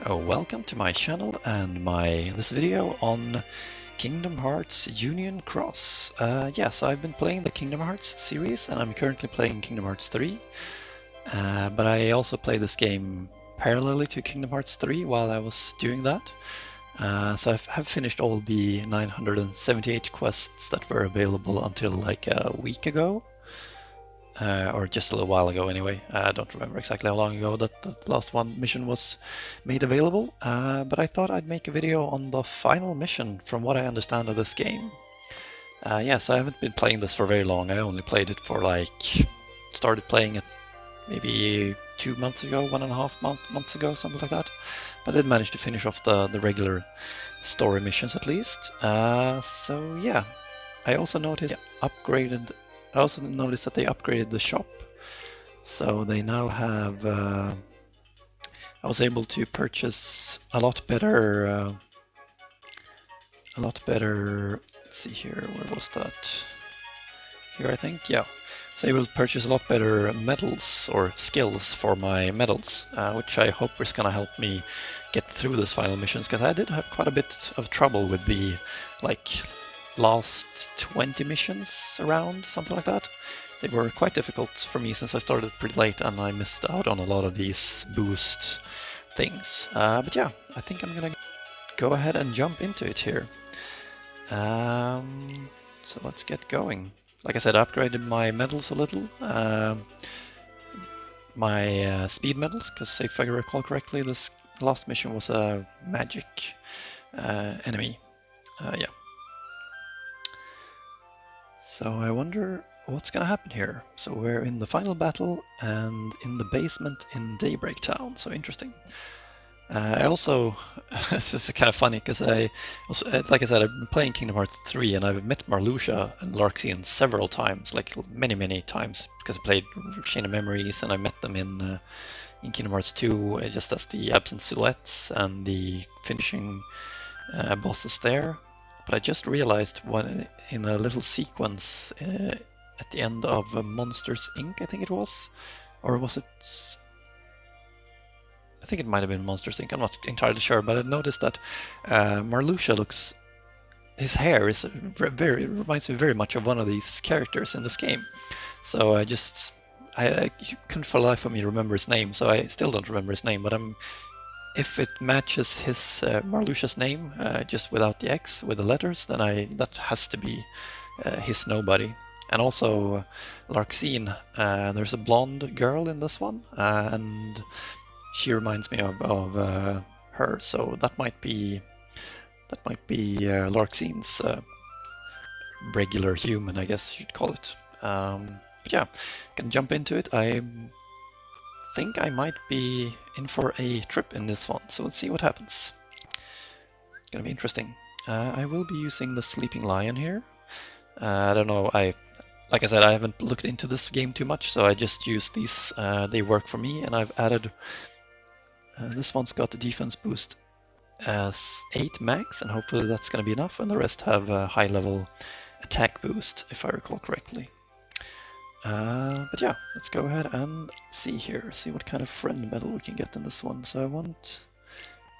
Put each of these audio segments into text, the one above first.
Oh, welcome to my channel and this video on Kingdom Hearts Union Cross. Yes, I've been playing the Kingdom Hearts series and I'm currently playing Kingdom Hearts 3. But I also play this game parallelly to Kingdom Hearts 3 while I was doing that. So I have finished all the 978 quests that were available until like a week ago. Or just a little while ago anyway. I don't remember exactly how long ago that the last one mission was made available, but I thought I'd make a video on the final mission from what I understand of this game. Yes, I haven't been playing this for very long. I only played it for started playing it maybe 2 months ago, 1.5 months ago, something like that. But I did manage to finish off the regular story missions at least. So yeah, I also noticed that they upgraded the shop, so they now have. I was able to purchase a lot better. Let's see here. Where was that? Here, I think. Yeah. So I will purchase a lot better medals or skills for my medals, which I hope is gonna help me get through this final missions, because I did have quite a bit of trouble with the last 20 missions around, something like that. They were quite difficult for me since I started pretty late and I missed out on a lot of these boost things. But yeah, I think I'm gonna go ahead and jump into it here. So let's get going. Like I said, I upgraded my medals a little. My speed medals, because if I recall correctly, this last mission was a magic enemy. Yeah. So I wonder what's gonna happen here. So we're in the final battle and in the basement in Daybreak Town, so interesting. I also, this is kind of funny because like I said, I've been playing Kingdom Hearts 3 and I've met Marluxia and Larxene several times, like many times, because I played Chain of Memories and I met them in Kingdom Hearts 2 just as the absent silhouettes and the finishing bosses there. But I just realized in a little sequence at the end of Monsters Inc., I think it was, or was it? I think it might have been Monsters Inc. I'm not entirely sure, but I noticed that Marluxia looks. His hair is reminds me very much of one of these characters in this game. So I couldn't for the life of me remember his name, so I still don't remember his name, but if it matches his Marluxia's name, just without the X, with the letters, then that has to be his nobody. And also Larxene, there's a blonde girl in this one, and she reminds me of her, so that might be Larxene's regular human, I guess you'd call it. But yeah, can jump into it. I think I might be in for a trip in this one, so let's see what happens. It's gonna be interesting. I will be using the Sleeping Lion here. I don't know, like I said, I haven't looked into this game too much, so I just used these. They work for me, and I've added. This one's got the defense boost as 8 max, and hopefully that's gonna be enough, and the rest have a high level attack boost, if I recall correctly. But yeah, let's go ahead and see here, see what kind of friend medal we can get in this one. So I want,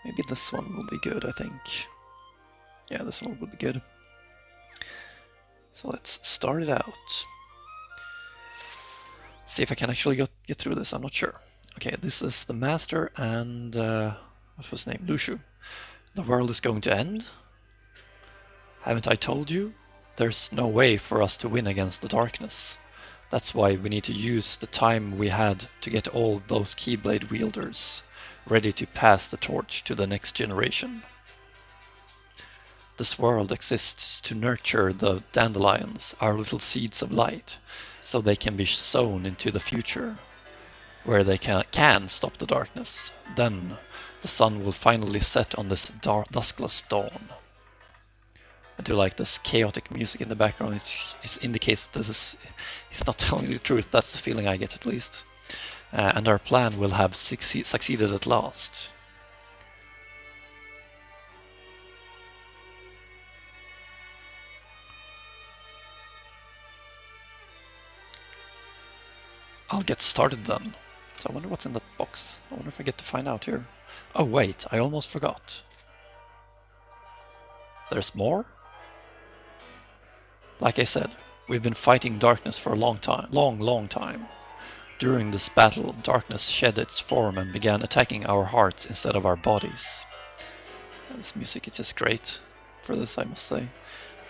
maybe this one will be good, I think. Yeah, this one will be good. So let's start it out. See if I can actually get through this, I'm not sure. Okay, this is the Master and, what was his name? Lushu. The world is going to end? Haven't I told you? There's no way for us to win against the darkness. That's why we need to use the time we had to get all those Keyblade wielders ready to pass the torch to the next generation. This world exists to nurture the dandelions, our little seeds of light, so they can be sown into the future, where they can stop the darkness. Then the sun will finally set on this duskless dawn. I do like this chaotic music in the background. It indicates that he's not telling the truth. That's the feeling I get, at least. And our plan will have succeeded at last. I'll get started then. So I wonder what's in that box. I wonder if I get to find out here. Oh wait, I almost forgot. There's more? Like I said, we've been fighting darkness for a long time. Long time. During this battle, darkness shed its form and began attacking our hearts instead of our bodies. And this music is just great for this, I must say.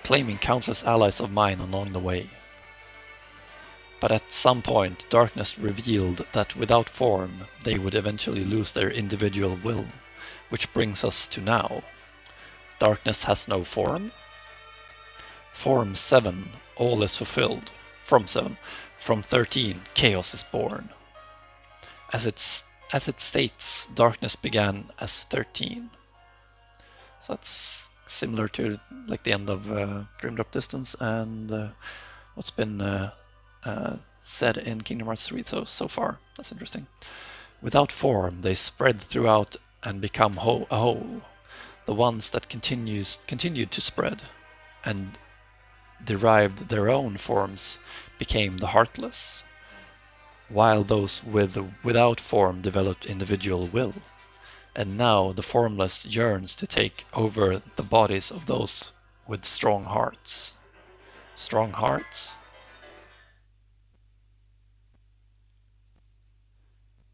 Claiming countless allies of mine along the way. But at some point, darkness revealed that without form, they would eventually lose their individual will, which brings us to now. Darkness has no form. Form 7, all is fulfilled. From 7. From 13, chaos is born. As it states, darkness began as 13. So that's similar to like the end of Dream Drop Distance and what's been said in Kingdom Hearts 3 so far. That's interesting. Without form, they spread throughout and become a whole. The ones that continued to spread and derived their own forms became the heartless, while those without form developed individual will. And now the formless yearns to take over the bodies of those with strong hearts. Strong hearts?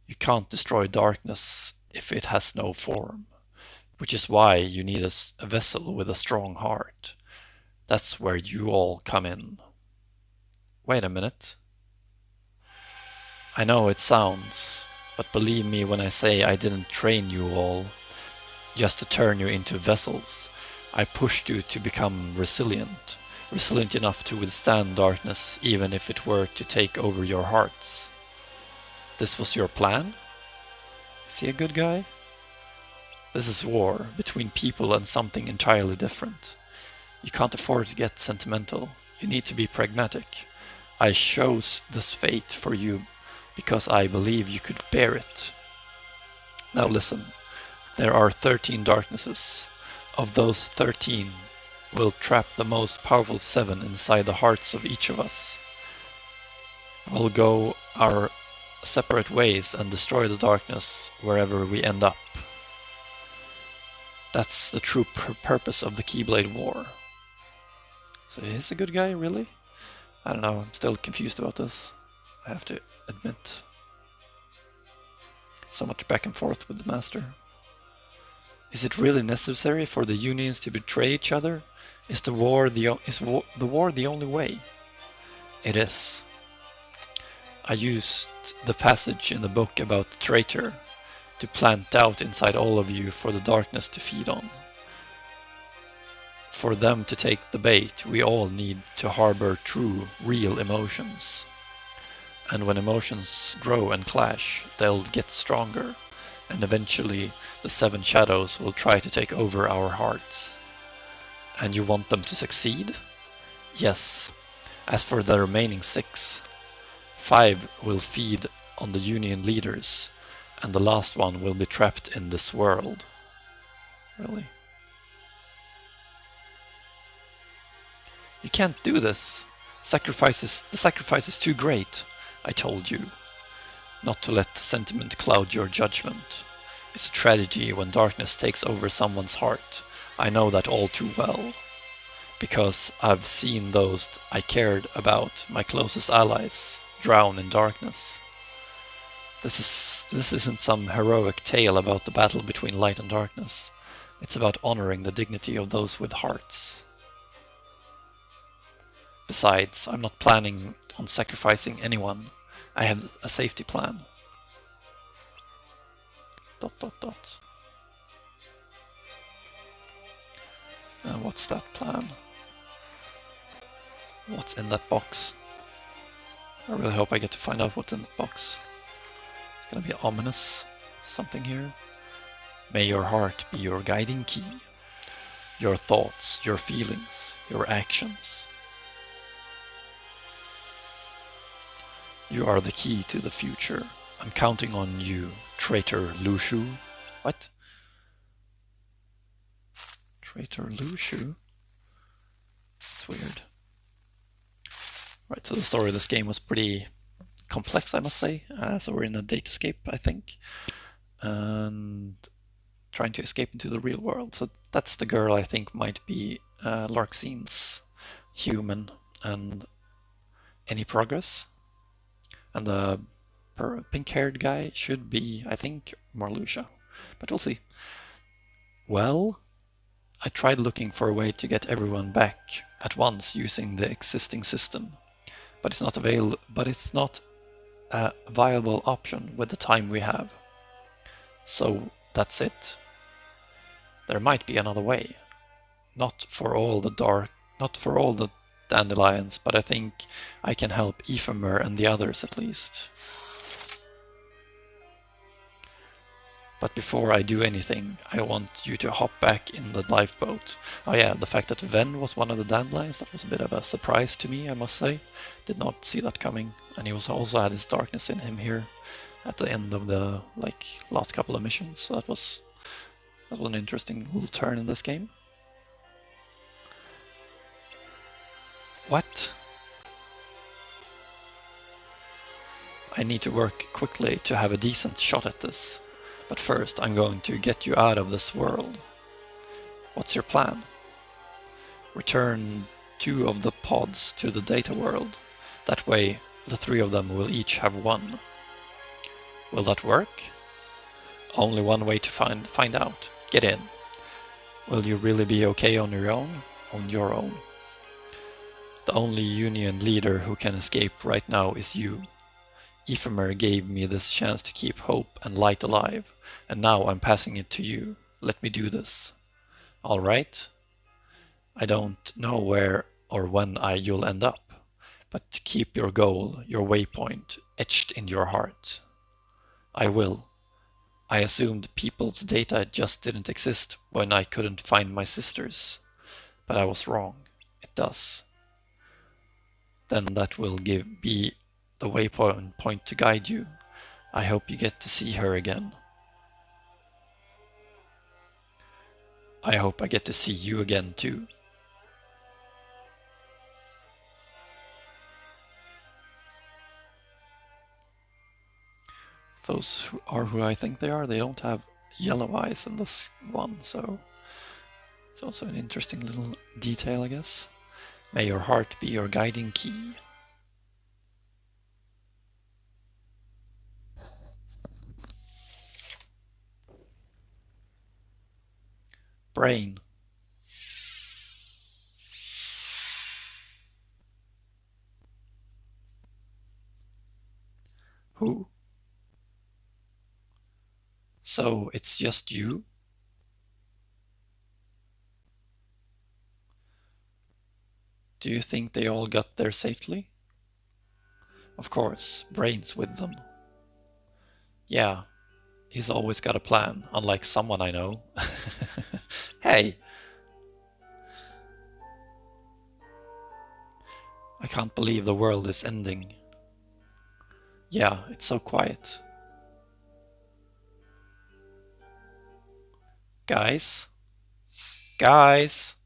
You can't destroy darkness if it has no form, which is why you need a vessel with a strong heart. That's where you all come in. Wait a minute. I know it sounds, but believe me when I say I didn't train you all just to turn you into vessels. I pushed you to become resilient enough to withstand darkness even if it were to take over your hearts. This was your plan? Is he a good guy? This is war between people and something entirely different. You can't afford to get sentimental. You need to be pragmatic. I chose this fate for you because I believe you could bear it. Now listen, there are 13 darknesses. Of those 13, we'll trap the most powerful 7 inside the hearts of each of us. We'll go our separate ways and destroy the darkness wherever we end up. That's the true purpose of the Keyblade War. So he's a good guy, really? I don't know, I'm still confused about this, I have to admit. So much back and forth with the Master. Is it really necessary for the unions to betray each other? Is the war the only way? It is. I used the passage in the book about the traitor to plant doubt inside all of you for the darkness to feed on. For them to take the bait, we all need to harbor true, real emotions. And when emotions grow and clash, they'll get stronger, and eventually the 7 shadows will try to take over our hearts. And you want them to succeed? Yes. As for the remaining 6, 5 will feed on the Union leaders, and the last one will be trapped in this world. Really? You can't do this. The sacrifice is too great, I told you. Not to let sentiment cloud your judgment. It's a tragedy when darkness takes over someone's heart. I know that all too well. Because I've seen those I cared about, my closest allies, drown in darkness. This isn't some heroic tale about the battle between light and darkness. It's about honoring the dignity of those with hearts. Besides, I'm not planning on sacrificing anyone. I have a safety plan. ... And what's that plan? What's in that box? I really hope I get to find out what's in that box. It's gonna be ominous something here. May your heart be your guiding key. Your thoughts, your feelings, your actions. You are the key to the future. I'm counting on you, traitor Lushu. What? Traitor Lushu? That's weird. Right, so the story of this game was pretty complex, I must say. So we're in a data escape, I think. And trying to escape into the real world. So that's the girl I think might be Larxine's human. And any progress? And the pink-haired guy should be, I think, Marluxia. But we'll see. Well, I tried looking for a way to get everyone back at once using the existing system, but it's not a viable option with the time we have. So that's it. There might be another way. Not for all the dandelions, but I think I can help Ephemer and the others at least. But before I do anything, I want you to hop back in the lifeboat. Oh yeah, the fact that Ven was one of the dandelions, that was a bit of a surprise to me, I must say. Did not see that coming. And he also had his darkness in him here at the end of the last couple of missions. So that was an interesting little turn in this game. What? I need to work quickly to have a decent shot at this. But first I'm going to get you out of this world. What's your plan? Return 2 of the pods to the data world. That way the 3 of them will each have 1. Will that work? Only one way to find out. Get in. Will you really be okay on your own? On your own. The only Union leader who can escape right now is you. Ephemer gave me this chance to keep hope and light alive, and now I'm passing it to you. Let me do this. All right? I don't know where or when you'll end up, but keep your goal, your waypoint, etched in your heart. I will. I assumed people's data just didn't exist when I couldn't find my sisters, but I was wrong. It does. Then that will be the waypoint to guide you. I hope you get to see her again. I hope I get to see you again too. Those are who I think they are. They don't have yellow eyes in this one, so it's also an interesting little detail, I guess. May your heart be your guiding key. Brain. Who? So it's just you? Do you think they all got there safely? Of course, Brain's with them. Yeah, he's always got a plan, unlike someone I know. Hey! I can't believe the world is ending. Yeah, it's so quiet. Guys? Guys?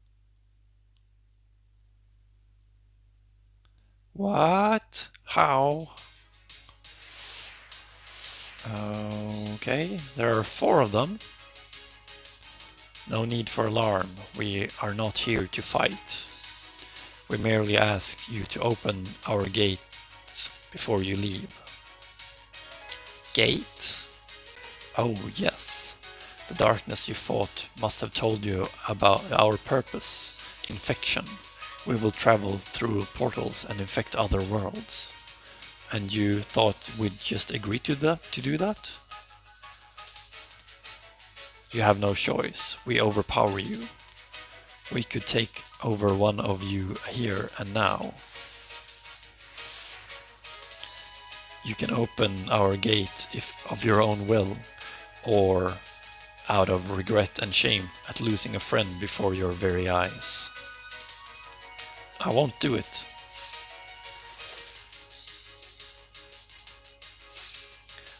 What? How? Okay, there are 4 of them. No need for alarm. We are not here to fight. We merely ask you to open our gates before you leave. Gate? Oh yes. The darkness you fought must have told you about our purpose. Infection. We will travel through portals and infect other worlds. And you thought we'd just agree to do that? You have no choice. We overpower you. We could take over one of you here and now. You can open our gate if of your own will, or out of regret and shame at losing a friend before your very eyes. I won't do it.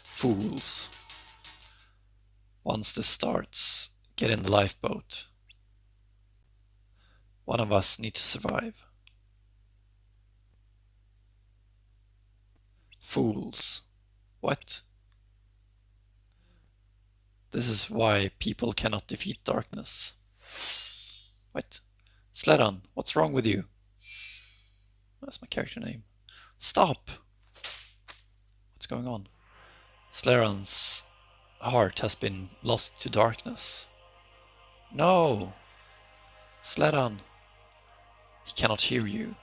Fools. Once this starts, get in the lifeboat. One of us needs to survive. Fools. What? This is why people cannot defeat darkness. What? Slerran, what's wrong with you? That's my character name. Stop! What's going on? Slerran's heart has been lost to darkness. No! Slerran! He cannot hear you.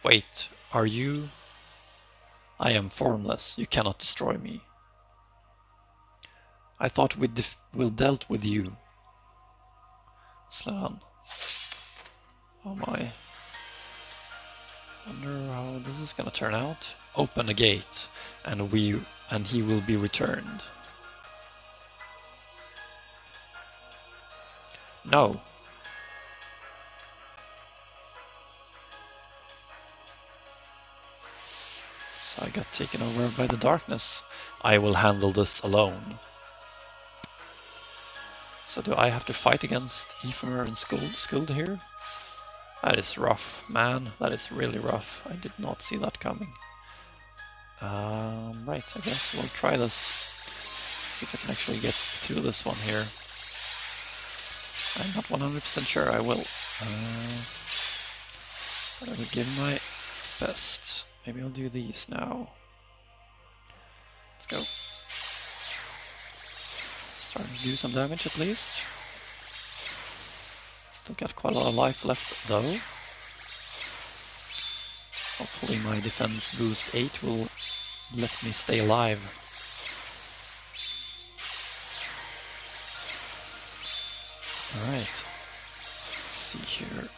Wait, are you? I am formless. You cannot destroy me. I thought we'll dealt with you. Slerran. Oh my. Wonder how this is gonna turn out. Open a gate, and he will be returned. No. So I got taken over by the darkness. I will handle this alone. So do I have to fight against Ephemer and Skuld here? That is rough, man. That is really rough. I did not see that coming. Right, I guess we'll try this. See if I can actually get through this one here. I'm not 100% sure I will. But I will give my best. Maybe I'll do these now. Let's go. Starting to do some damage at least. Still got quite a lot of life left though. Hopefully my defense boost 8 will let me stay alive. Alright. Let's see here.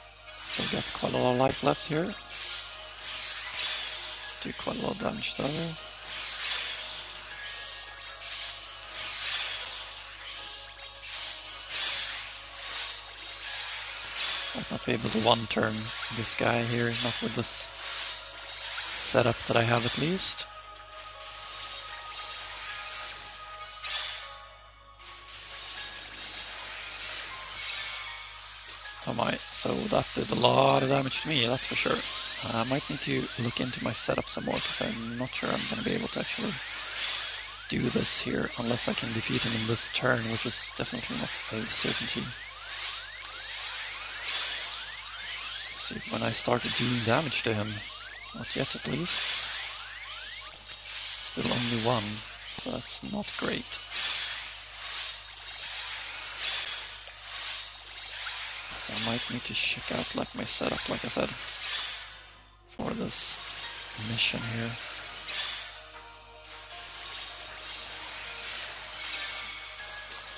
Still got quite a lot of life left here. Do quite a lot of damage though. Might not be able to one-turn this guy here, not with this setup that I have at least. Oh my, so that did a lot of damage to me, that's for sure. I might need to look into my setup some more, because I'm not sure I'm going to be able to actually do this here, unless I can defeat him in this turn, which is definitely not a certainty. Let's see, when I started doing damage to him, not yet at least. Still only one, so that's not great. So I might need to check out like my setup, like I said, for this mission here.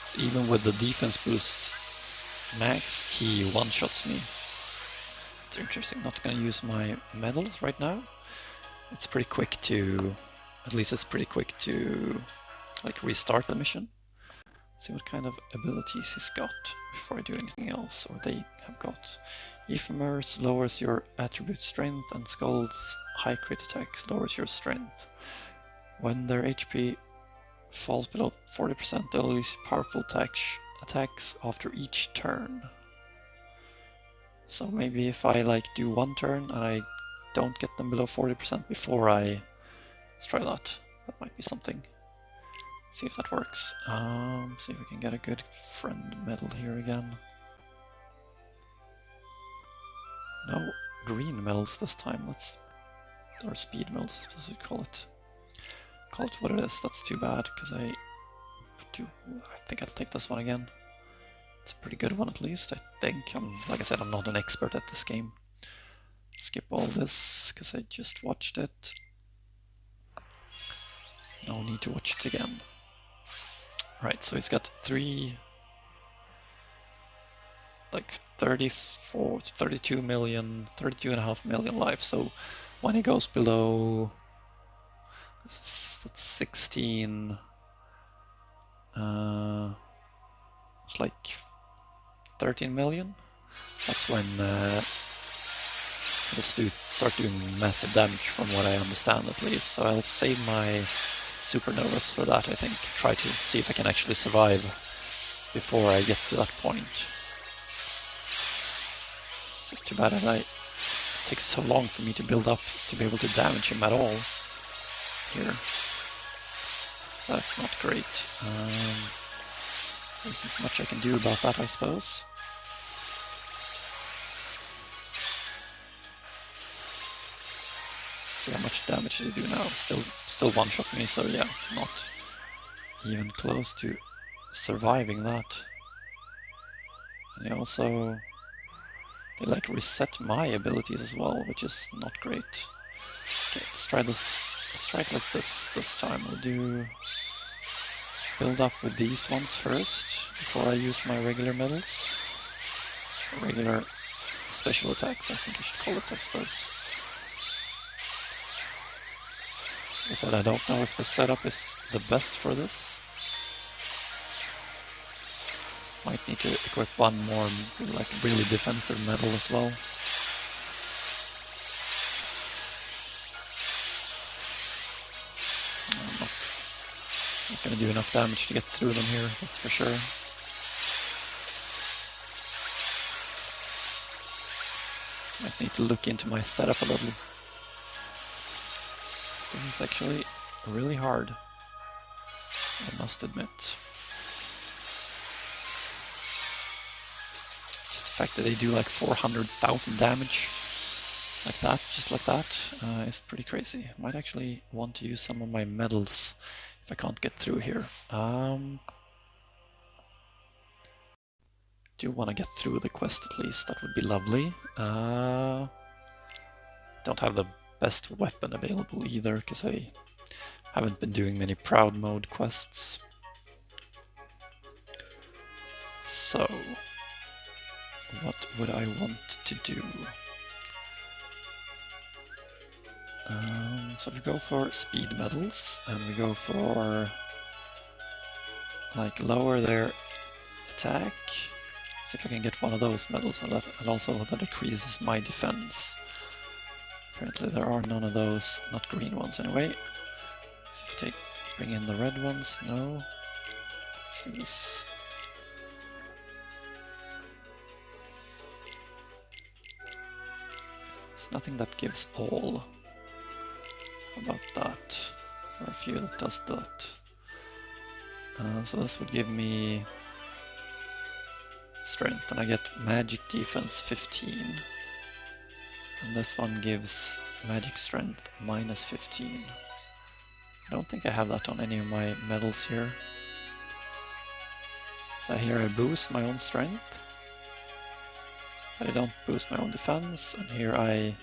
So even with the defense boost max, he one-shots me. It's interesting. Not gonna use my medals right now. It's pretty quick to, at least it's pretty quick to like restart the mission. See what kind of abilities he's got before I do anything else, or they have got. Ephemer's lowers your attribute strength, and Skull's high crit attack lowers your strength. When their HP falls below 40%, they'll release powerful attacks after each turn. So maybe if I like do one turn and I don't get them below 40% before let's try that. That might be something. See if that works. See if we can get a good friend medal here again. No green medals this time. Or speed medals, as we call it. Call it what it is. That's too bad, because I think I'll take this one again. It's a pretty good one at least, I think. Like I said, I'm not an expert at this game. Skip all this, because I just watched it. No need to watch it again. Right, so he's got 32 million, 32.5 million life. So when he goes below, that's 16, it's like 13 million. That's when it'll start doing massive damage, from what I understand at least. So I'll save my supernovas for that, I think. Try to see if I can actually survive before I get to that point. It's just too bad that it takes so long for me to build up to be able to damage him at all here. That's not great. There isn't much I can do about that, I suppose. See how much damage they do now. Still one-shot me, so yeah, not even close to surviving that. And they like reset my abilities as well, which is not great. Okay, let's try this. Let's try it like this time. We'll do build up with these ones first before I use my regular medals. Regular special attacks, I think I should call it, I suppose. Like I said, I don't know if the setup is the best for this. Might need to equip one more, like, really defensive medal as well. I'm not gonna do enough damage to get through them here, that's for sure. Might need to look into my setup a little. This is actually really hard, I must admit. Just the fact that they do like 400,000 damage like that, just like that, is pretty crazy. Might actually want to use some of my medals if I can't get through here. Do want to get through the quest at least, that would be lovely. Don't have the best weapon available either, because I haven't been doing many proud mode quests. So, what would I want to do? So we go for speed medals, and we go for like lower their attack. See if I can get one of those medals, and also that increases my defense. Apparently there are none of those, not green ones anyway. So if we bring in the red ones, no. See this. There's nothing that gives all. How about that? There are a few that does that. So this would give me strength, and I get magic defense 15. And this one gives magic strength minus 15. I don't think I have that on any of my medals here. So here I boost my own strength, but I don't boost my own defense, and here I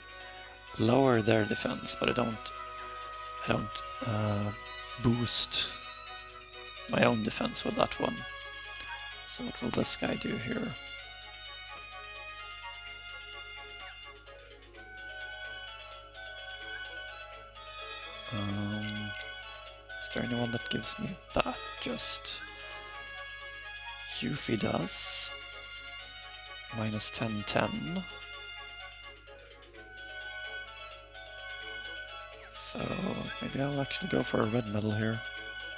lower their defense, but I don't boost my own defense with that one. So what will this guy do here? Is there anyone that gives me that? Just Yuffie does. Minus 10, 10. So maybe I'll actually go for a red medal here.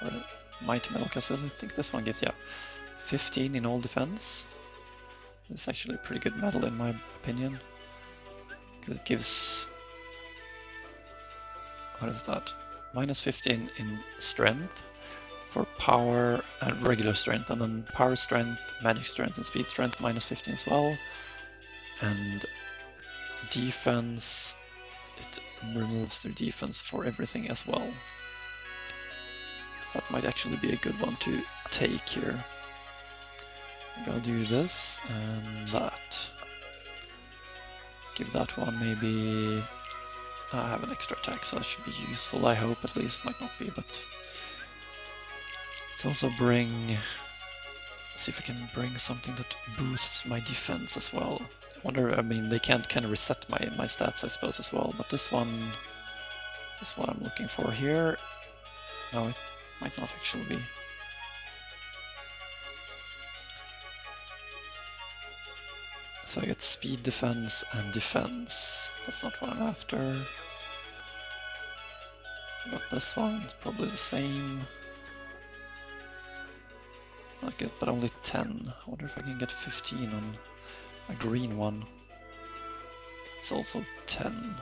Or a mighty medal, because I think this one gives, yeah, 15 in all defense. It's actually a pretty good medal in my opinion. Because it gives... what is that? Minus 15 in strength for power and regular strength, and then power strength, magic strength, and speed strength minus 15 as well. And defense, it removes their defense for everything as well. So that might actually be a good one to take here. Maybe I'll do this and that. Give that one maybe... I have an extra attack, so that should be useful, I hope at least. Might not be, but... let's also bring... see if I can bring something that boosts my defense as well. I wonder, I mean, they can kind of reset my stats, I suppose, as well, but this one is what I'm looking for here. No, it might not actually be. So I get speed, defense, and defense. That's not what I'm after. But this one is probably the same. Not good, but only 10. I wonder if I can get 15 on a green one. It's also 10.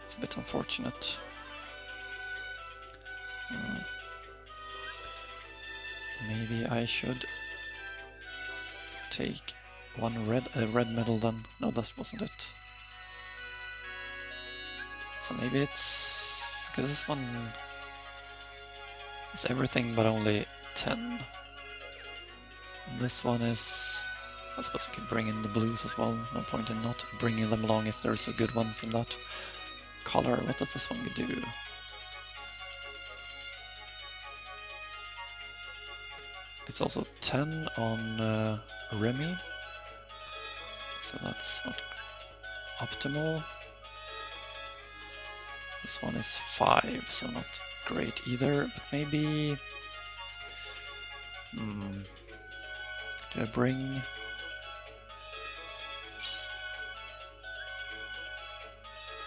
It's a bit unfortunate. Maybe I should take one red medal then. No, that wasn't it. So maybe it's... because this one is everything but only 10. This one is... I suppose I could bring in the blues as well. No point in not bringing them along if there's a good one from that color. What does this one do? It's also 10 on Remy, so that's not optimal. This one is 5, so not great either, but maybe... do I bring...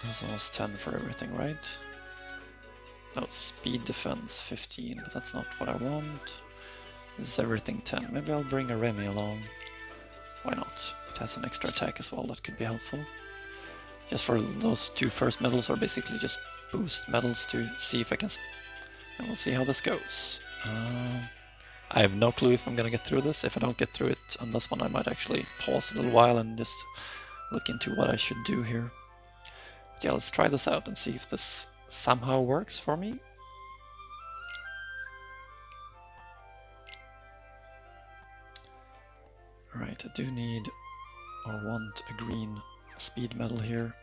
That's almost 10 for everything, right? No, speed defense 15, but that's not what I want. This is everything 10. Maybe I'll bring a Remy along. Why not? It has an extra attack as well, that could be helpful. Just for those 2 first medals are basically just boost medals to see if I can... And we'll see how this goes. I have no clue if I'm gonna get through this. If I don't get through it on this one, I might actually pause a little while and just look into what I should do here. But yeah, let's try this out and see if this somehow works for me. Alright, I do need or want a green speed medal here.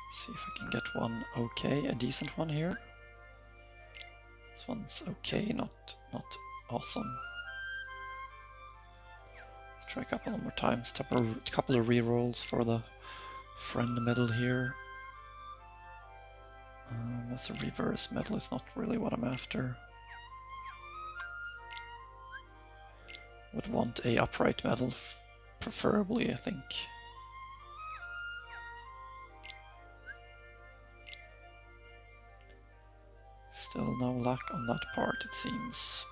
See if I can get one okay, a decent one here. This one's okay, not awesome. Let's try a couple more times. Couple of rerolls for the friend medal here. That's a reverse medal, it's not really what I'm after. Would want a upright medal, preferably, I think. Still no luck on that part, it seems.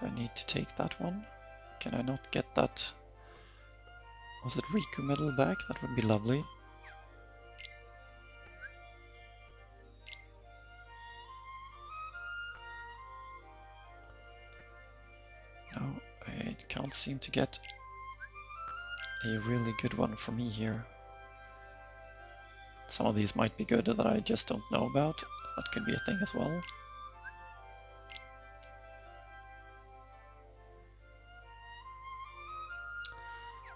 Do I need to take that one? Can I not get that? Was it Riku medal back? That would be lovely. No, I can't seem to get a really good one for me here. Some of these might be good that I just don't know about. That could be a thing as well.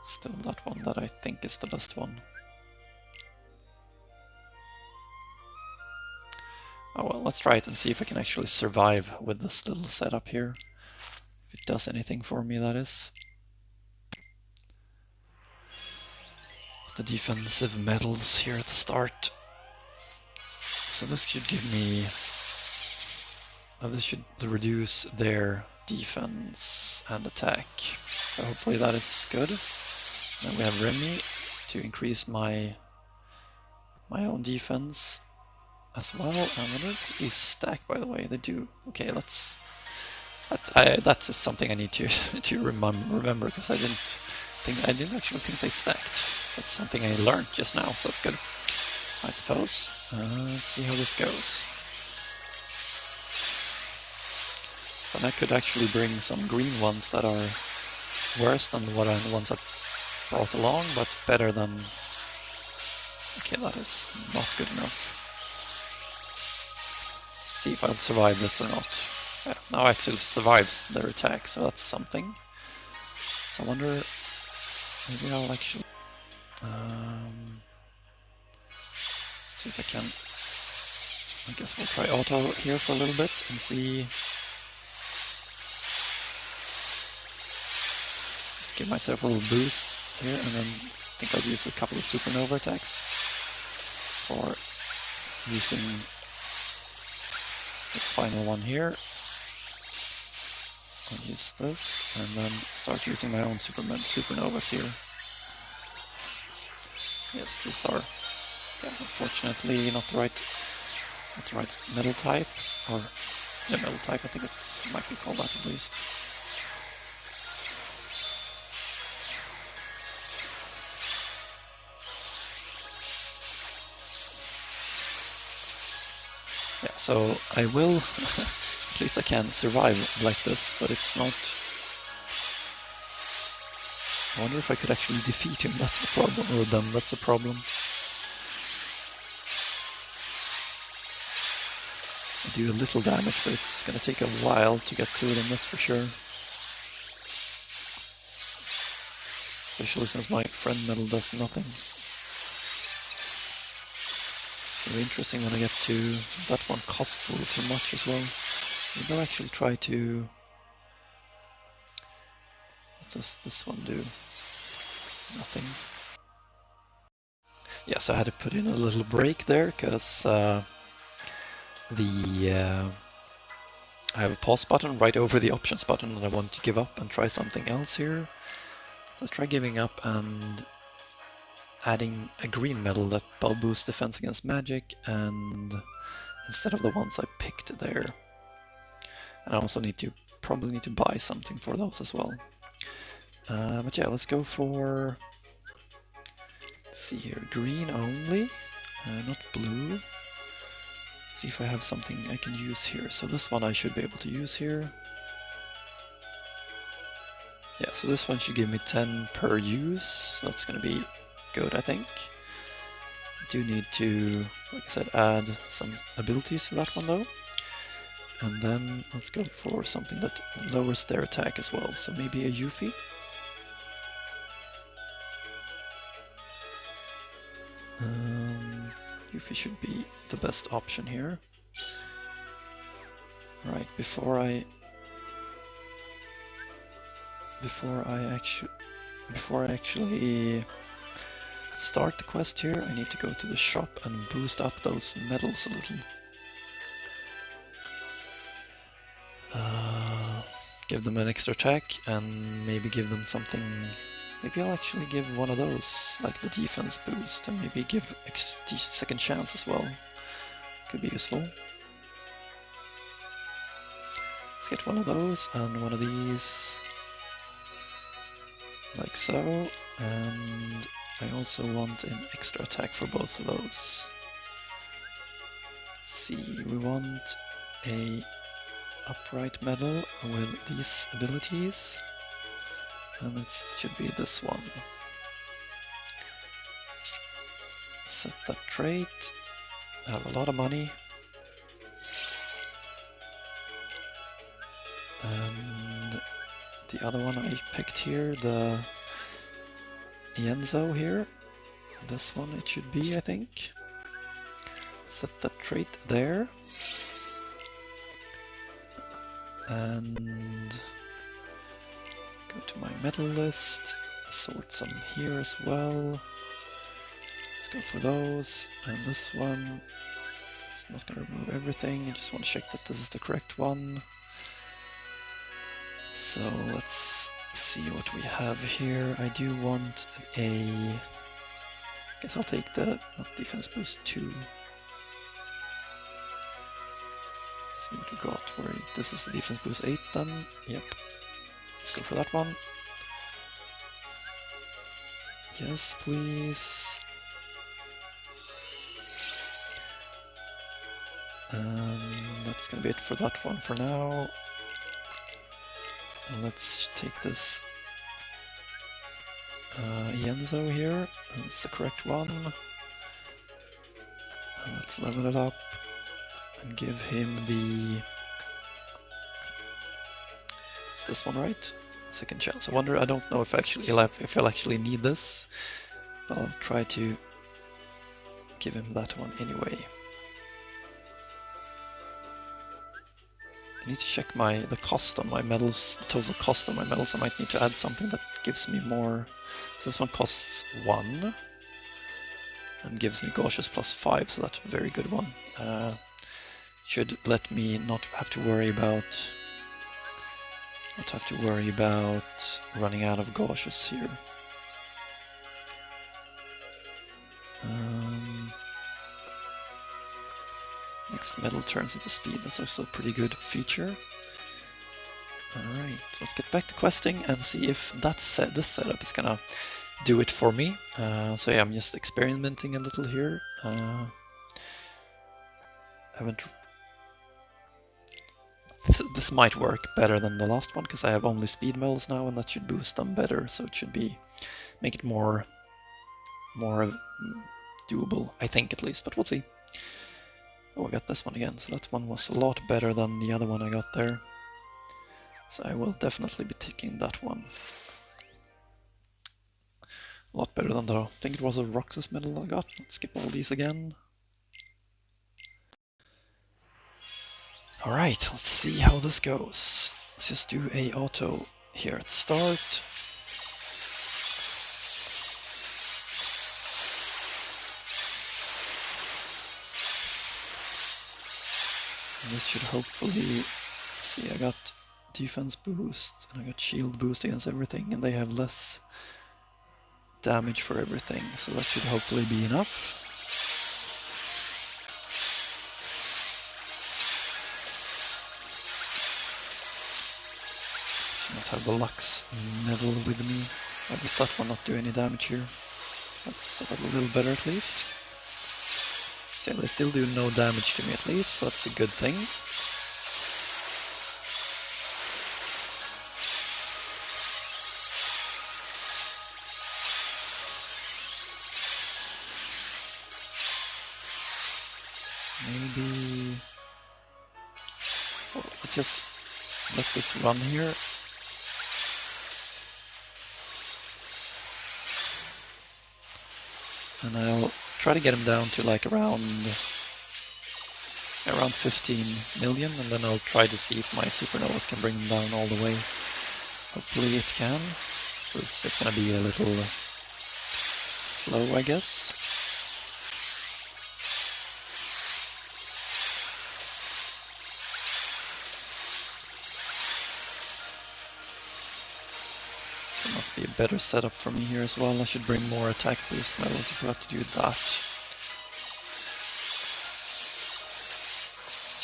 Still that one that I think is the best one. Oh well, let's try it and see if I can actually survive with this little setup here. If it does anything for me, that is. The defensive medals here at the start. So this should give me... this should reduce their defense and attack. So hopefully that is good. Then we have Remy to increase my own defense as well. And wonder if these stack, by the way. They do. Okay, that's just something I need to remember, because I didn't actually think they stacked. That's something I learned just now, so that's good, I suppose. Let's see how this goes. So I could actually bring some green ones that are worse than the ones I brought along, but better than... Okay, that is not good enough. See if I'll survive this or not. Yeah, now I actually survives their attack, so that's something. So I wonder... Maybe I'll actually... see if I can... I guess we'll try auto here for a little bit and see... Just give myself a little boost here, and then I think I'll use a couple of supernova attacks for using this final one here. I'll use this, and then start using my own supernovas here. Yes, these are, yeah, unfortunately not the right metal type, or the metal type, I think it might be called that at least. Yeah, so I will, at least I can survive like this, but it's not... I wonder if I could actually defeat him, that's the problem, or them, that's the problem. I do a little damage, but it's gonna take a while to get through them, that's for sure. Especially since my friend medal does nothing. It's gonna be interesting when I get to... that one costs a little too much as well. Maybe I'll actually try to... what does this one do? Nothing. Yes, I had to put in a little break there, because I have a pause button right over the options button and I want to give up and try something else here. So let's try giving up and adding a green medal that boosts defense against magic, and instead of the ones I picked there. And I also probably need to buy something for those as well. But yeah, let's go for... let's see here, green only, not blue. See if I have something I can use here. So this one I should be able to use here. Yeah, so this one should give me 10 per use. That's gonna be good, I think. I do need to, like I said, add some abilities to that one though. And then let's go for something that lowers their attack as well. So maybe a Yuffie. Yuffie should be the best option here. Right, before I actually start the quest here, I need to go to the shop and boost up those medals a little. Give them an extra attack and maybe give them something. Maybe I'll actually give one of those, like the defense boost, and maybe give second chance as well. Could be useful. Let's get one of those and one of these. Like so, and I also want an extra attack for both of those. Let's see, we want a upright medal with these abilities, and it should be this one. Set that trait. I have a lot of money. And the other one I picked here, the Yenzo here, this one it should be, I think. Set that trait there. And go to my medal list, sort some here as well. Let's go for those, and this one, it's not going to remove everything, I just want to check that this is the correct one. So let's see what we have here. I do want a... I guess I'll take the defense boost 2. See what we got. This is the defense boost 8 then. Yep. Let's go for that one. Yes, please. That's gonna be it for that one for now. And let's take this Yenzo here. That's the correct one. And let's level it up and give him the... is this one right? Second chance. I wonder, I don't know if I'll actually need this, but I'll try to give him that one anyway. I need to check the cost on my medals, the total cost on my medals. I might need to add something that gives me more. So this one costs 1 and gives me Gauches plus 5, so that's a very good one. Should let me not have to worry about running out of Gauches here. Next medal turns into speed, that's also a pretty good feature. Alright, let's get back to questing and see if this setup is gonna do it for me. So yeah, I'm just experimenting a little here. Haven't This might work better than the last one, because I have only speed medals now, and that should boost them better, so it should make it more doable, I think, at least, but we'll see. Oh, I got this one again, so that one was a lot better than the other one I got there. So I will definitely be taking that one. A lot better than I think it was a Roxas medal I got. Let's skip all these again. Alright, let's see how this goes. Let's just do a auto here at start. And this should hopefully... See, I got defense boost and I got shield boost against everything, and they have less damage for everything, so that should hopefully be enough. Should not have the Lux medal with me. Why does that one not do any damage here? That's a little better at least. So yeah, they still do no damage to me at least, so that's a good thing. Maybe... Well, let's just let this run here. And I'll try to get him down to like around 15 million, and then I'll try to see if my supernovas can bring him down all the way. Hopefully it can. So it's just gonna be a little slow, I guess. Must be a better setup for me here as well. I should bring more attack boost medals if I have to do that.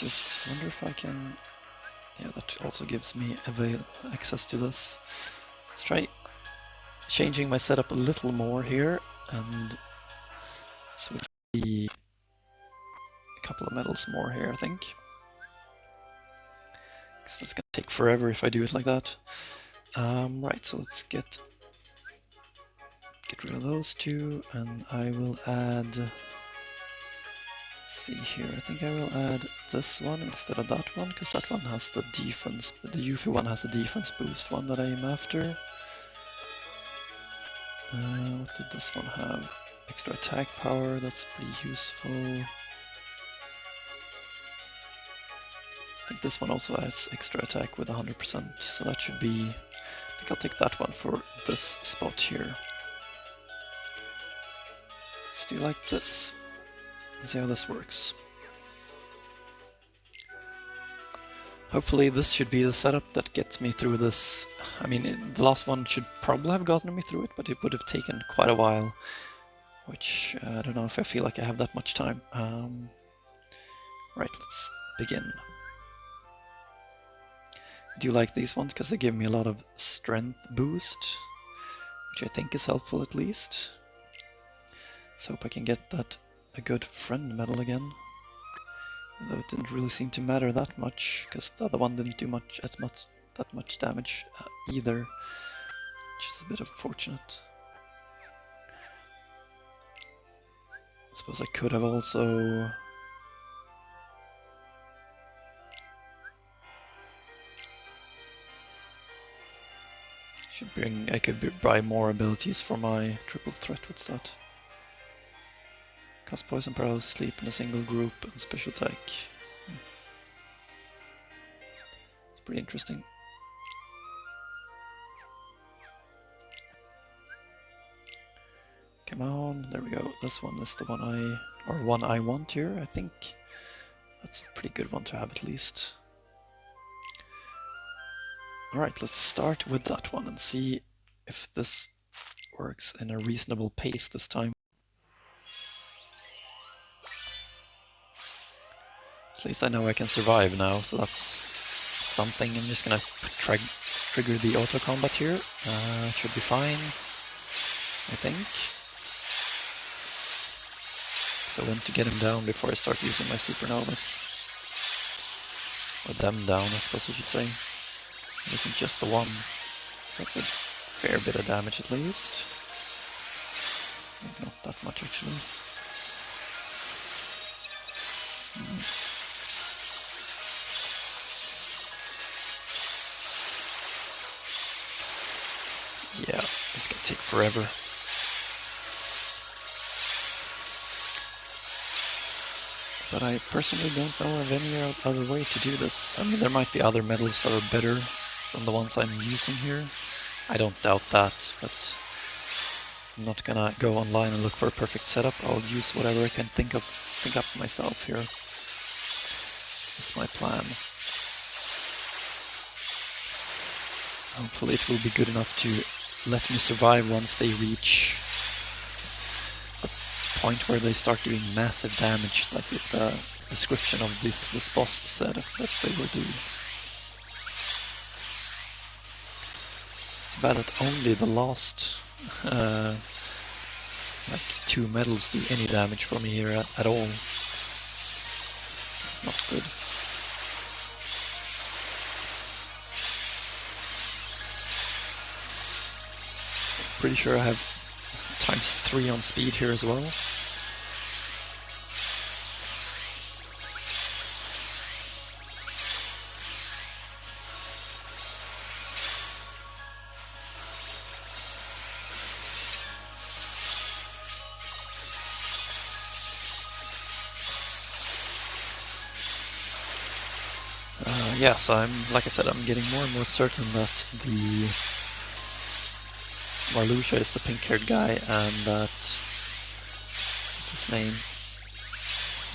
Just wonder if I can... Yeah, that also gives me access to this. Let's try changing my setup a little more here, and so it'll be a couple of medals more here, I think. Because that's gonna take forever if I do it like that. Right, so let's get rid of those two, and I will add... Let's see here, I think I will add this one instead of that one, because that one has the defense, the Yuffie one has the defense boost one that I am after. What did this one have? Extra attack power, that's pretty useful. I think this one also has extra attack with 100%, so that should be... I think I'll take that one for this spot here. Let's do like this, and see how this works. Hopefully this should be the setup that gets me through this. I mean, the last one should probably have gotten me through it, but it would have taken quite a while, which I don't know if I feel like I have that much time. Right, let's begin. I do like these ones because they give me a lot of strength boost, which I think is helpful at least. Let's hope I can get that a good friend medal again. Though it didn't really seem to matter that much, because the other one didn't do that much damage either, which is a bit unfortunate. I suppose I could have also... I could buy more abilities for my triple threat. What's that? Cast poison, paralysis, sleep in a single group, and special attack. It's pretty interesting. Come on, there we go. This one is the one I want here, I think. That's a pretty good one to have at least. Alright, let's start with that one and see if this works in a reasonable pace this time. At least I know I can survive now, so that's something. I'm just gonna trigger the auto combat here. It should be fine, I think. So I want to get him down before I start using my supernovas. Or them down, I suppose you should say. It isn't just the one. So that's a fair bit of damage at least. Maybe not that much actually. Yeah, this can take forever. But I personally don't know of any other way to do this. I mean, there might be other medals that are better than the ones I'm using here. I don't doubt that, but I'm not gonna go online and look for a perfect setup. I'll use whatever I can think up myself here. That's my plan. Hopefully it will be good enough to let me survive once they reach the point where they start doing massive damage, like with the description of this boss said that they will do. It's bad that only the last like 2 medals do any damage for me here at all. It's not good. Pretty sure I have ×3 on speed here as well. Yeah, so like I said, I'm getting more and more certain that the Marluxia is the pink-haired guy, and that, what's his name?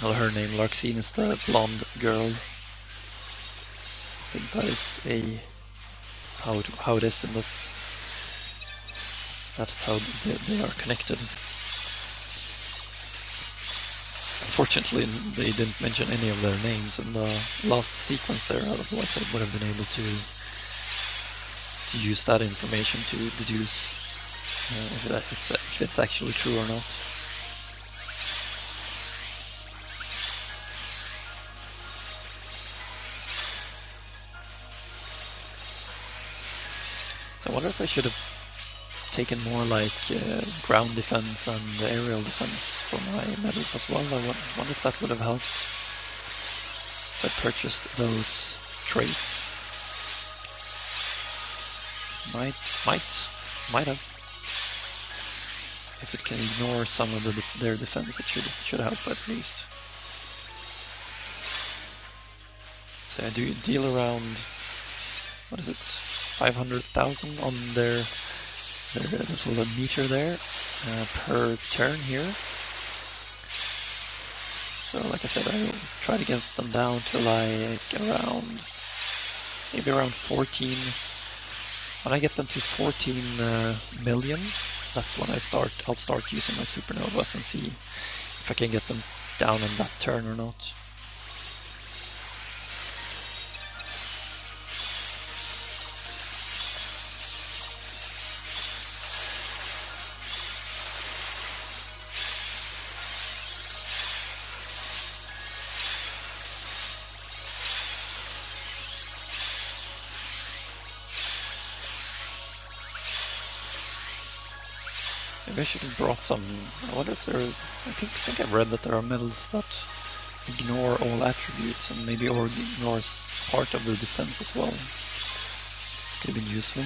Well, her name, Larxene, is the blonde girl. I think that is how it is in this. That's how they are connected. Unfortunately, they didn't mention any of their names in the last sequence there, otherwise I would have been able to use that information to deduce if it's actually true or not. So I wonder if I should have taken more like ground defense and aerial defense for my medals as well. I wonder if that would have helped if I purchased those traits. Might have. If it can ignore some of their defense, it should help at least. So I do deal around, what is it, 500,000 on their little meter there per turn here. So like I said, I'll try to get them down to like maybe around 14. When I get them to 14 million, that's when I'll start using my supernovas and see if I can get them down in that turn or not. Maybe I should have brought some. I wonder if there. I think I've read that there are medals that ignore all attributes and maybe ignores part of the defense as well. Could have been useful.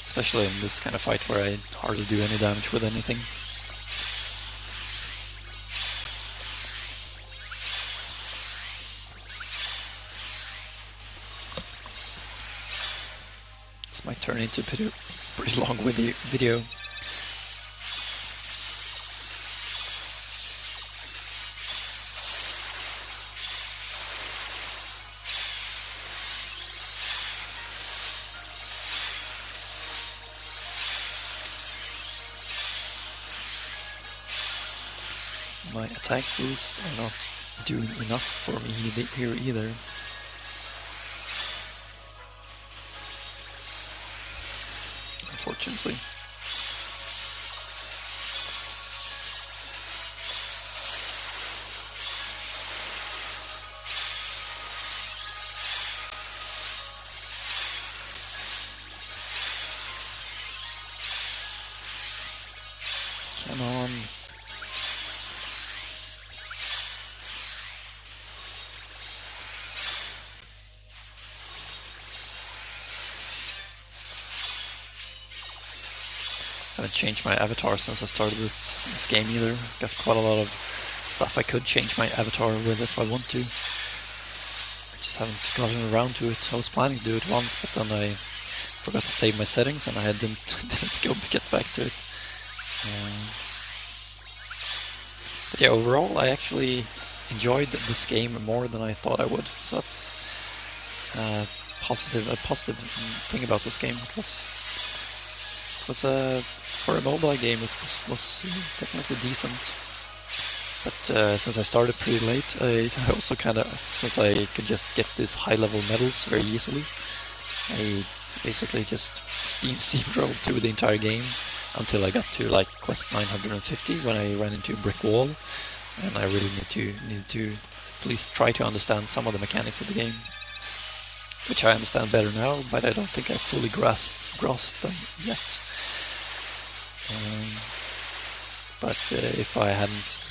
Especially in this kind of fight where I hardly do any damage with anything. This might turn into a pretty long video. My attack boosts are not doing enough for me here either. Unfortunately. Come on. I haven't changed my avatar since I started this game either. Got quite a lot of stuff I could change my avatar with if I want to. I just haven't gotten around to it. I was planning to do it once, but then I forgot to save my settings and I didn't get back to it. But yeah, overall I actually enjoyed this game more than I thought I would. So that's a positive thing about this game. It was for a mobile game, it was definitely decent. But since I started pretty late, I also kind of, since I could just get these high-level medals very easily, I basically just steamrolled through the entire game until I got to like quest 950 when I ran into a brick wall, and I really need to at least try to understand some of the mechanics of the game, which I understand better now, but I don't think I fully grasped them yet. But if I hadn't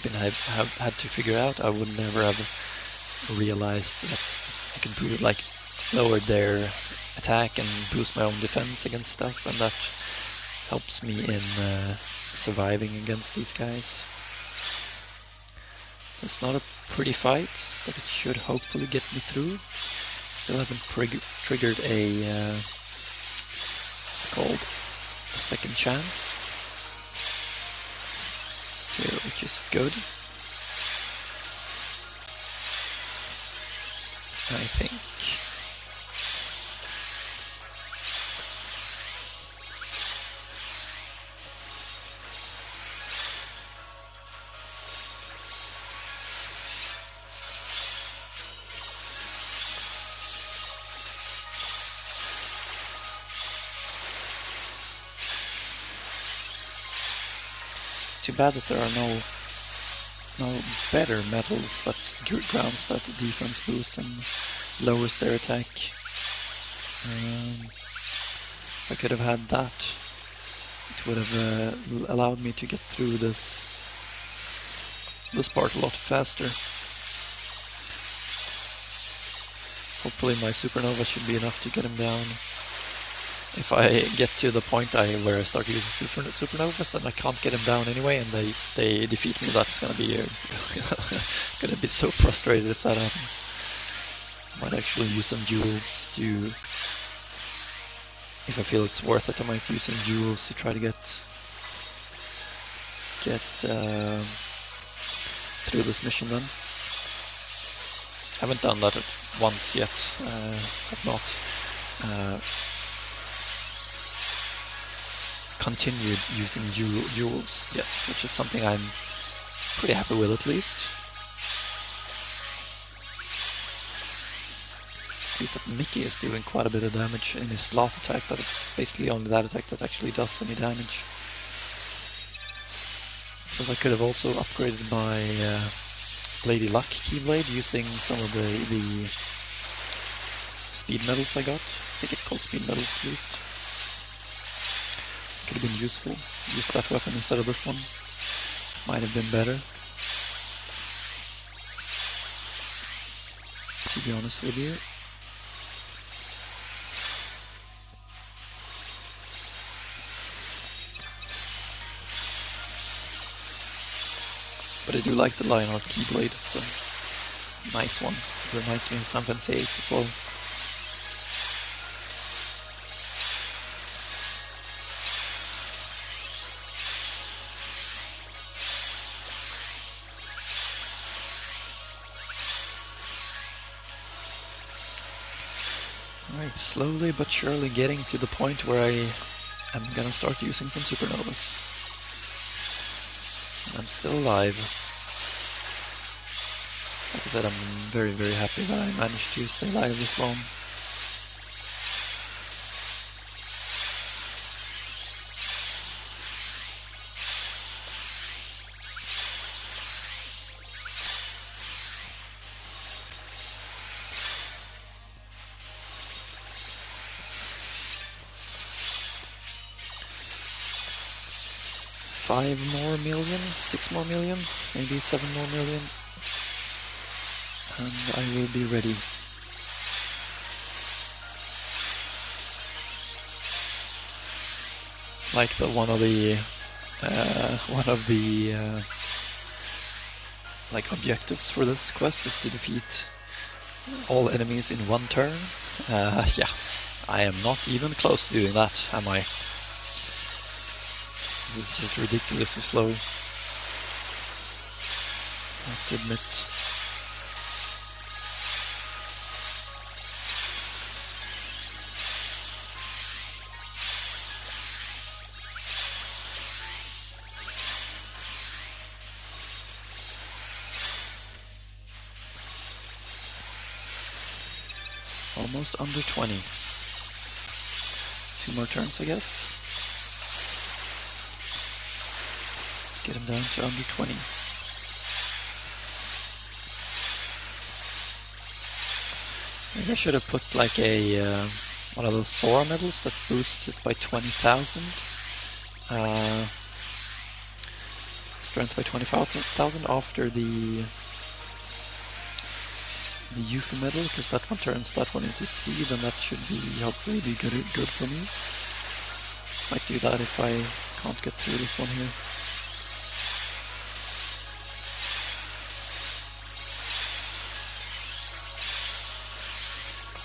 had to figure out, I would never have realized that I could lower their attack and boost my own defense against stuff, and that helps me in surviving against these guys. So it's not a pretty fight, but it should hopefully get me through. Still haven't triggered it's called a second chance here, which is good. I think. Too bad that there are no better metals that grounds that defense boost and lowers their attack. If I could have had that, it would have allowed me to get through this part a lot faster. Hopefully my supernova should be enough to get him down. If I get to the point where I start using supernovas and I can't get him down anyway, and they defeat me, that's gonna be gonna be so frustrated if that happens. Might actually use some jewels to, if I feel it's worth it, I might use some jewels to try to get through this mission then. Haven't done that once yet. I've not continued using jewels yet, which is something I'm pretty happy with at least. At least that Mickey is doing quite a bit of damage in his last attack, but it's basically only that attack that actually does any damage. So I could have also upgraded my Lady Luck Keyblade using some of the speed medals I got. I think it's called speed medals at least. Could have been useful. Use that weapon instead of this one. Might have been better, to be honest with you. But I do like the Lionheart Keyblade. It's a nice one. It reminds me of Final Fantasy VIII as well. Alright, slowly but surely getting to the point where I am gonna start using some supernovas. I'm still alive. Like I said, I'm very happy that I managed to stay alive this long. 5 more million, 6 more million, maybe 7 more million, and I will be ready. Like one of the like objectives for this quest is to defeat all enemies in one turn. Yeah, I am not even close to doing that, am I? This is just ridiculously slow, I have to admit. Almost under 20. 2 more turns, I guess. Get him down to under 20. Maybe I should have put like a one of those Sora medals that boosts it by 20,000. Strength by 25,000 after the Yuffie medal, because that one turns that one into speed, and that should be hopefully be good for me. Might do that if I can't get through this one here.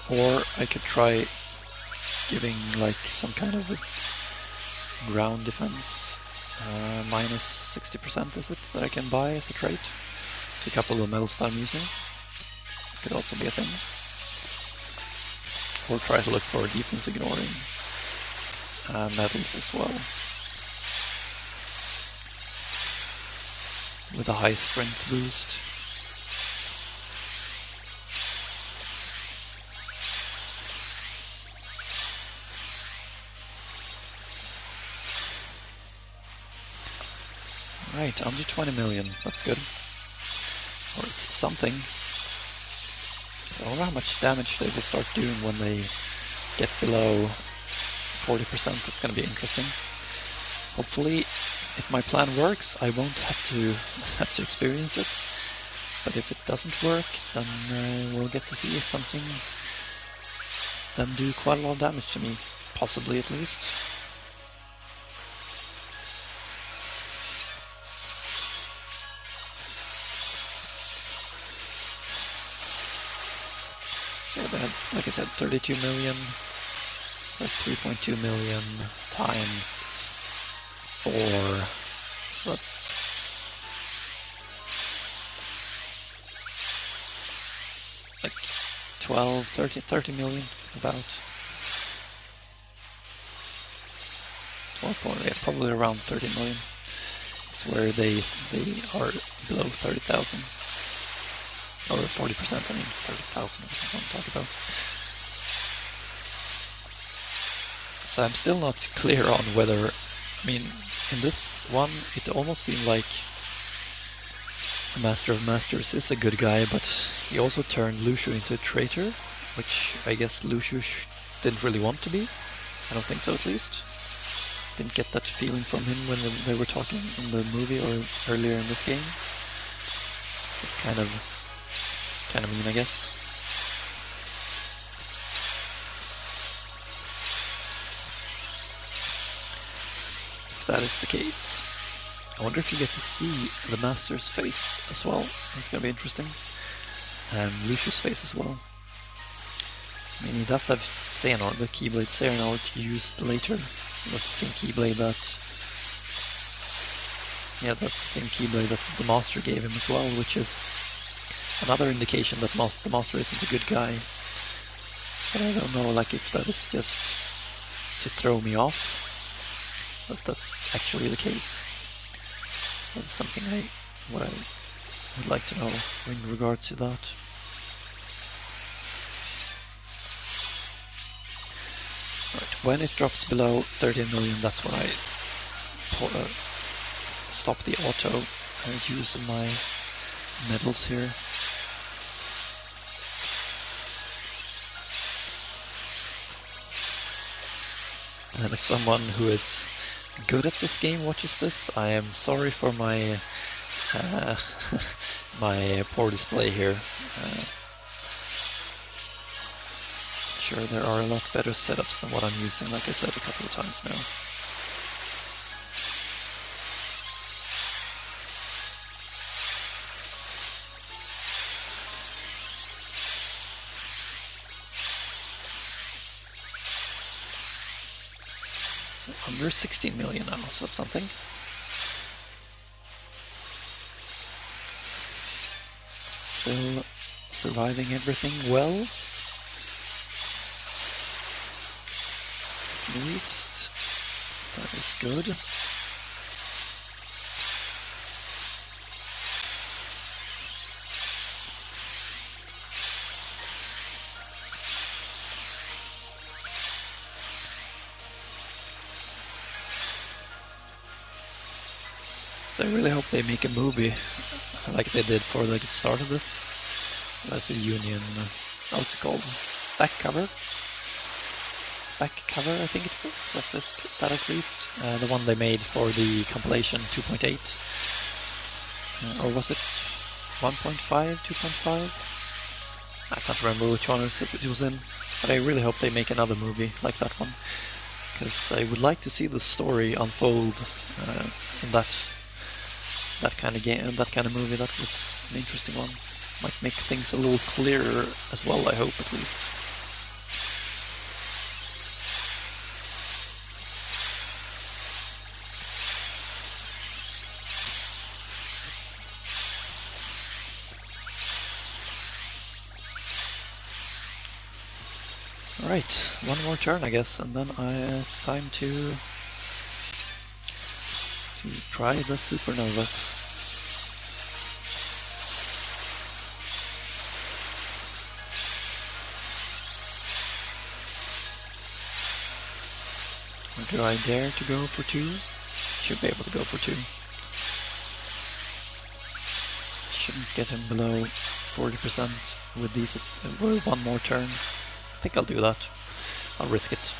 Or I could try giving like some kind of a ground defense, minus 60% is it, that I can buy as a trait to a couple of medals that I'm using. Could also be a thing. Or try to look for defense ignoring medals as well, with a high strength boost. Right, under 20 million, that's good. Or it's something. I wonder how much damage they will start doing when they get below 40%. It's going to be interesting. Hopefully, if my plan works, I won't have to experience it. But if it doesn't work, then we'll get to see something them do quite a lot of damage to me, possibly at least. So they had, like I said, 32 million, that's 3.2 million times 4, so that's like 12, 30 million, about 12 yeah, probably around 30 million. It's where they are below 30,000. Or 40%, I mean 30,000 is what I'm talking about. So I'm still not clear on whether, I mean, in this one it almost seemed like the Master of Masters is a good guy, but he also turned Lucio into a traitor, which I guess Lucio didn't really want to be. I don't think so, at least. Didn't get that feeling from him when they were talking in the movie or earlier in this game. It's kind of mean, I guess. If that is the case, I wonder if you get to see the Master's face as well. That's gonna be interesting. And Lucio's face as well. I mean, he does have Xehanort, the Keyblade Xehanort used later. That's the same Keyblade that... yeah, that's the same Keyblade that the Master gave him as well, which is another indication that the Master isn't a good guy. But I don't know, like, if that is just to throw me off, but that's actually the case. That's something I would like to know in regards to that. Right, when it drops below 13 million, that's when I stop the auto and use my medals here. And if someone who is good at this game watches this, I am sorry for my my poor display here. Sure, there are a lot better setups than what I'm using, like I said a couple of times now. So under 16 million now, so that's something. Still surviving everything well. At least that is good. So I really hope they make a movie like they did for the start of this. That's the Union, what's it called? Back cover, I think it was, that at least. The one they made for the compilation 2.8. Or was it 1.5, 2.5? I can't remember which one it was in. But I really hope they make another movie like that one. Because I would like to see the story unfold in that kind of game, that kind of movie. That was an interesting one. Might make things a little clearer as well, I hope, at least. Alright, one more turn I guess, and then it's time to try the supernovas. Or do I dare to go for 2? Should be able to go for 2. Shouldn't get him below 40% with these with one more turn. I think I'll do that. I'll risk it.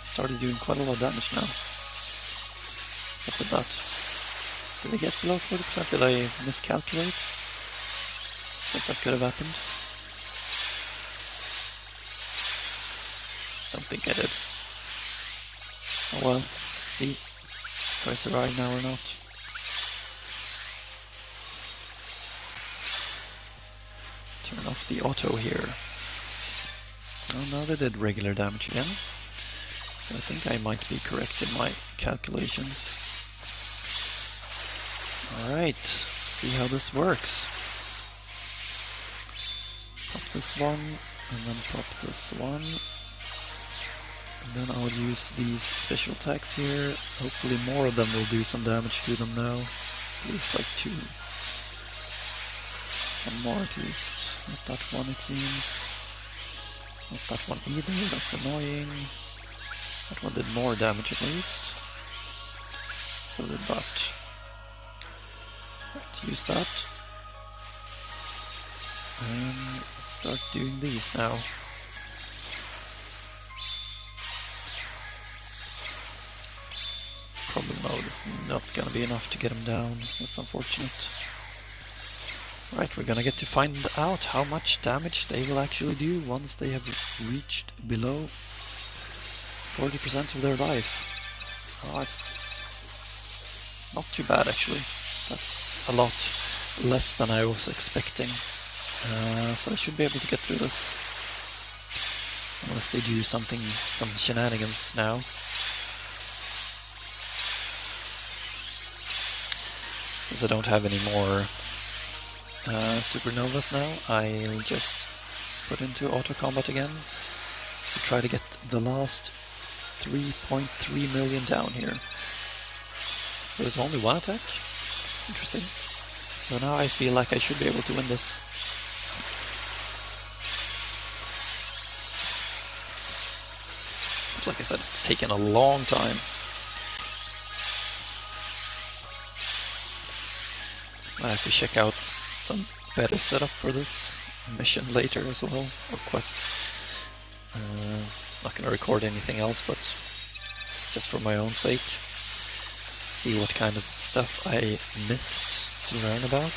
Started doing quite a lot of damage now. What's up with that? Did I get below 40%? Did I miscalculate? I think that could have happened. Don't think I did. Oh well, let's see. Do I survive now or not? Turn off the auto here. Oh, now they did regular damage again. So I think I might be correct in my calculations. Alright, let's see how this works. Pop this one, and then pop this one. And then I'll use these special attacks here. Hopefully more of them will do some damage to them now. At least like 2. One more at least. Not that one it seems. Not that one either, that's annoying. That one did more damage at least. So did that. Right, use that. And let's start doing these now. Problem mode is not gonna be enough to get him down. That's unfortunate. Right, we're gonna get to find out how much damage they will actually do once they have reached below 40% of their life. Oh, it's not too bad actually. That's a lot less than I was expecting. So I should be able to get through this. Unless they do some shenanigans now. Since I don't have any more supernovas now, I'll just put into auto combat again to try to get the last 3.3 million down here. So there's only one attack? Interesting. So now I feel like I should be able to win this. But like I said, it's taken a long time. I have to check out some better setup for this mission later as well, or quest. Not gonna record anything else, but just for my own sake. See what kind of stuff I missed to learn about.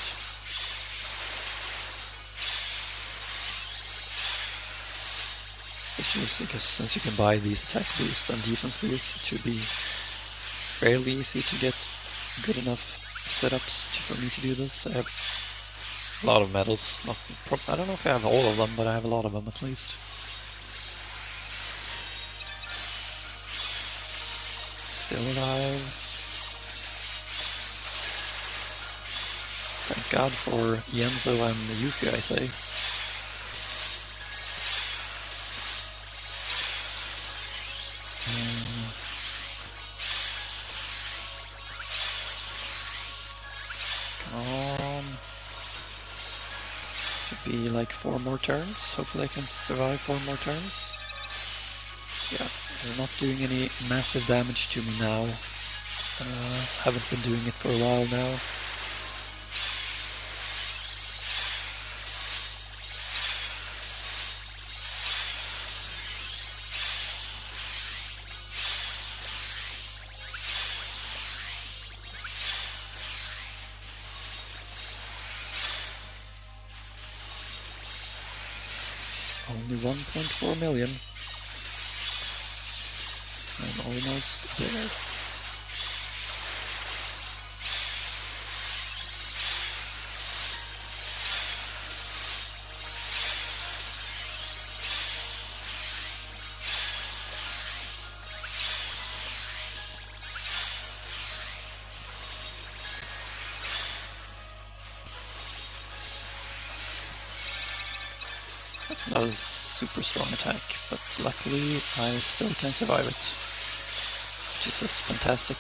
Especially because since you can buy these attack boosts and defense boosts, it should be fairly easy to get good enough setups for me to do this. I have a lot of medals. I don't know if I have all of them, but I have a lot of them at least. Still alive. Thank God for Yenzo and Yuffie, I say. Be like 4 more turns. Hopefully I can survive 4 more turns. Yeah, they're not doing any massive damage to me now. Haven't been doing it for a while now. Only 1.4 million. I'm almost there. That's not a super strong attack, but luckily I still can survive it, which is just fantastic.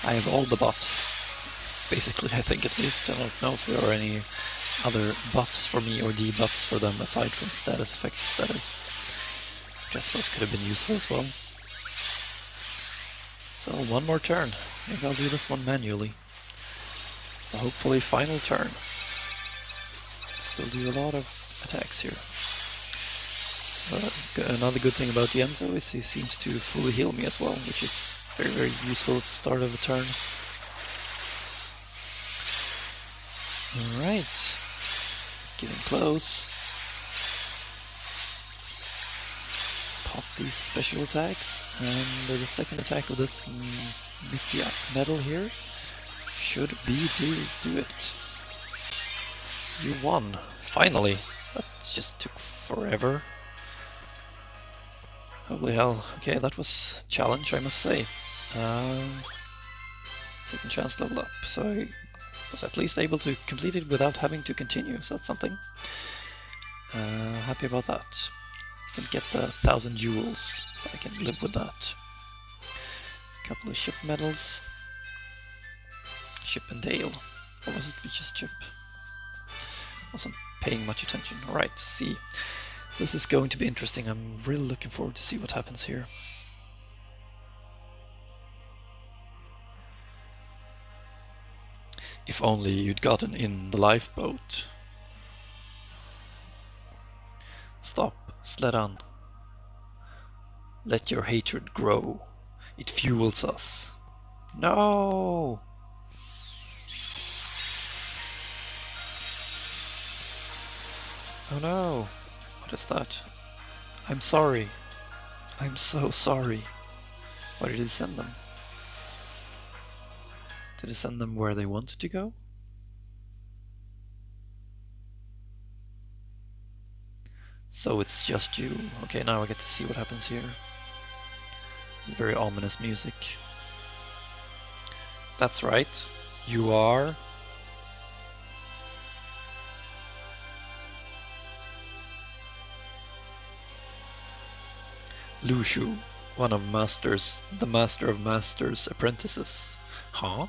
I have all the buffs, basically, I think at least. I don't know if there are any other buffs for me or debuffs for them aside from status effect status, which I suppose could have been useful as well. So 1 more turn. Maybe I'll do this one manually. Hopefully final turn. Still do a lot of attacks here. Another good thing about Yenzo is he seems to fully heal me as well, which is very, very useful at the start of a turn. Alright, getting close. Pop these special attacks, and the second attack of this metal here should be do it. You won, finally. That just took forever. Holy hell. Okay, that was a challenge, I must say. Second chance level up, so I was at least able to complete it without having to continue, so that's something. Happy about that. Didn't get the 1,000 jewels, but I can live with that. Couple of ship medals. Chip and Dale. Or was it just Chip? Wasn't paying much attention. Alright, see. This is going to be interesting. I'm really looking forward to see what happens here. If only you'd gotten in the lifeboat. Stop, Slerran. Let your hatred grow. It fuels us. No! Oh no! What is that? I'm sorry. I'm so sorry. Why did it send them? Did it send them where they wanted to go? So it's just you. Okay, now I get to see what happens here. Very ominous music. That's right. You are... Lushu, one of the Master of Masters' apprentices. Huh?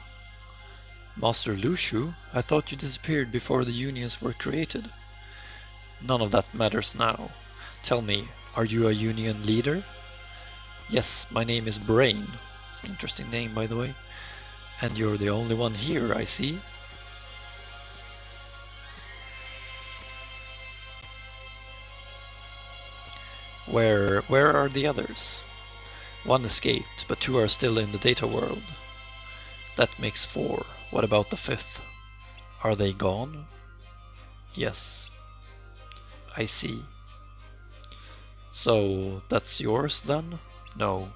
Master Lushu? I thought you disappeared before the unions were created. None of that matters now. Tell me, are you a union leader? Yes, my name is Brain. It's an interesting name, by the way. And you're the only one here, I see. Where are the others? One escaped, but two are still in the data world. That makes 4. What about the 5th? Are they gone? Yes. I see. So, that's yours then? No.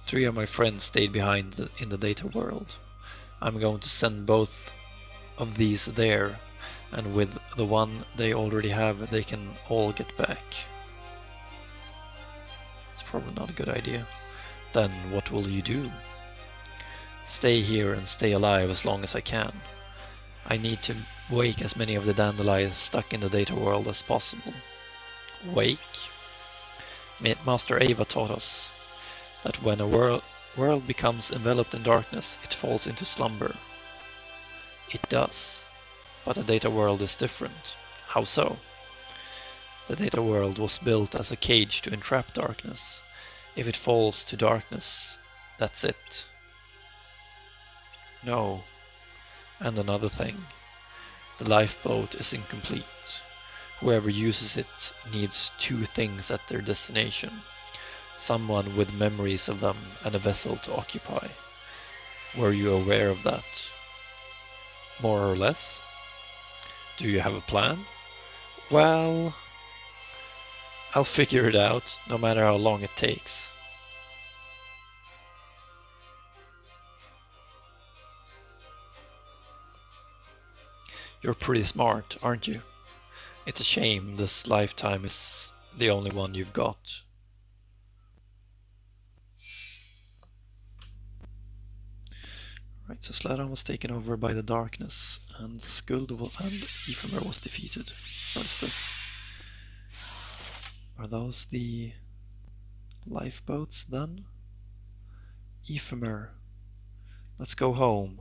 3 of my friends stayed behind in the data world. I'm going to send both of these there, and with the one they already have, they can all get back. It's probably not a good idea. Then what will you do? Stay here and stay alive as long as I can. I need to wake as many of the dandelions stuck in the data world as possible. Wake? Master Ava taught us that when a world becomes enveloped in darkness, it falls into slumber. It does. But the data world is different. How so? The data world was built as a cage to entrap darkness. If it falls to darkness, that's it. No. And another thing. The lifeboat is incomplete. Whoever uses it needs 2 things at their destination. Someone with memories of them and a vessel to occupy. Were you aware of that? More or less? Do you have a plan? Well, I'll figure it out, no matter how long it takes. You're pretty smart, aren't you? It's a shame this lifetime is the only one you've got. Right, so Slerran was taken over by the darkness, and Skuld and Ephemer was defeated. What is this? Are those the lifeboats then? Ephemer. Let's go home.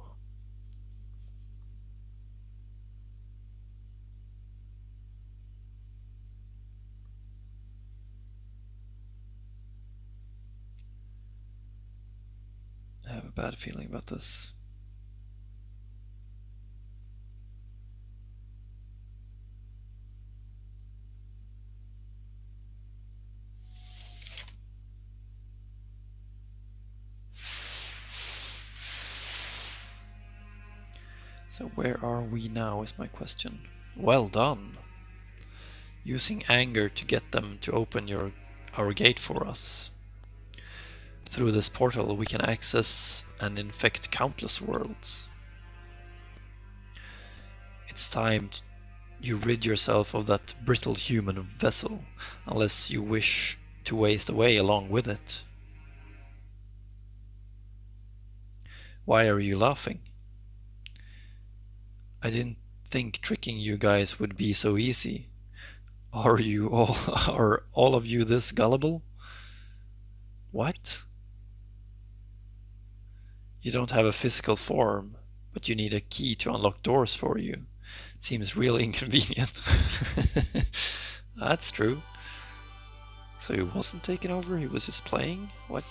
I have a bad feeling about this. So where are we now is my question. Well done! Using anger to get them to open our gate for us. Through this portal we can access and infect countless worlds. It's time you rid yourself of that brittle human vessel, unless you wish to waste away along with it. Why are you laughing? I didn't think tricking you guys would be so easy. Are all of you this gullible? What? You don't have a physical form, but you need a key to unlock doors for you. Seems really inconvenient. That's true. So he wasn't taken over, he was just playing? What?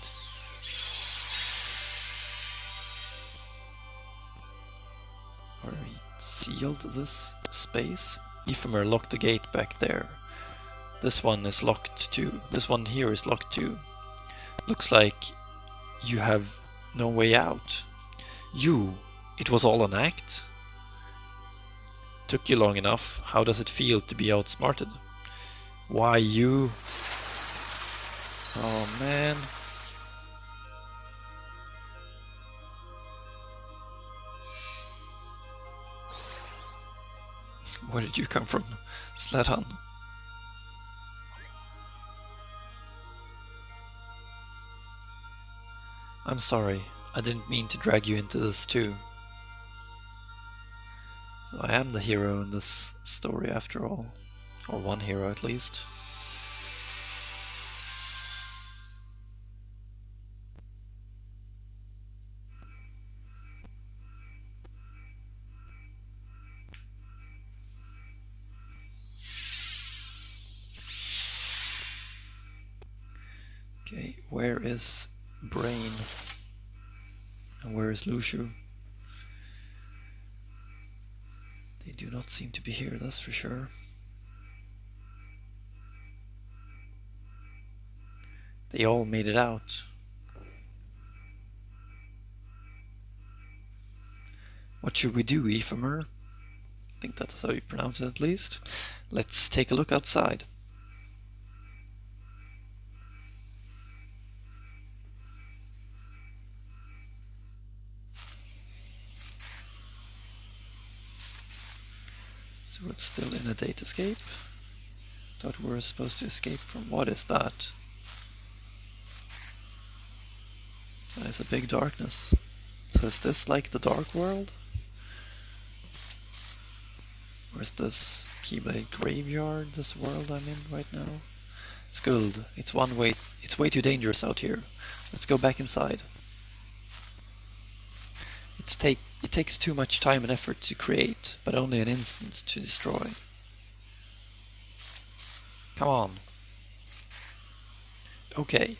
Or he sealed this space? Ephemer locked the gate back there. This one is locked too. This one here is locked too. Looks like you have no way out. It was all an act? Took you long enough. How does it feel to be outsmarted? Why you? Oh man. Where did you come from, Slerran? I'm sorry, I didn't mean to drag you into this too. So I am the hero in this story after all. Or one hero at least. Okay, where is Brain? And where is Lushu? They do not seem to be here, that's for sure. They all made it out. What should we do, Ephemer? I think that's how you pronounce it at least. Let's take a look outside. So we're still in a date escape. Thought we were supposed to escape from... What is that? That is a big darkness. So is this like the dark world? Or is this Keyblade Graveyard, this world I'm in right now? Skuld, it's way too dangerous out here. Let's go back inside. It takes too much time and effort to create, but only an instant to destroy. Come on. Okay.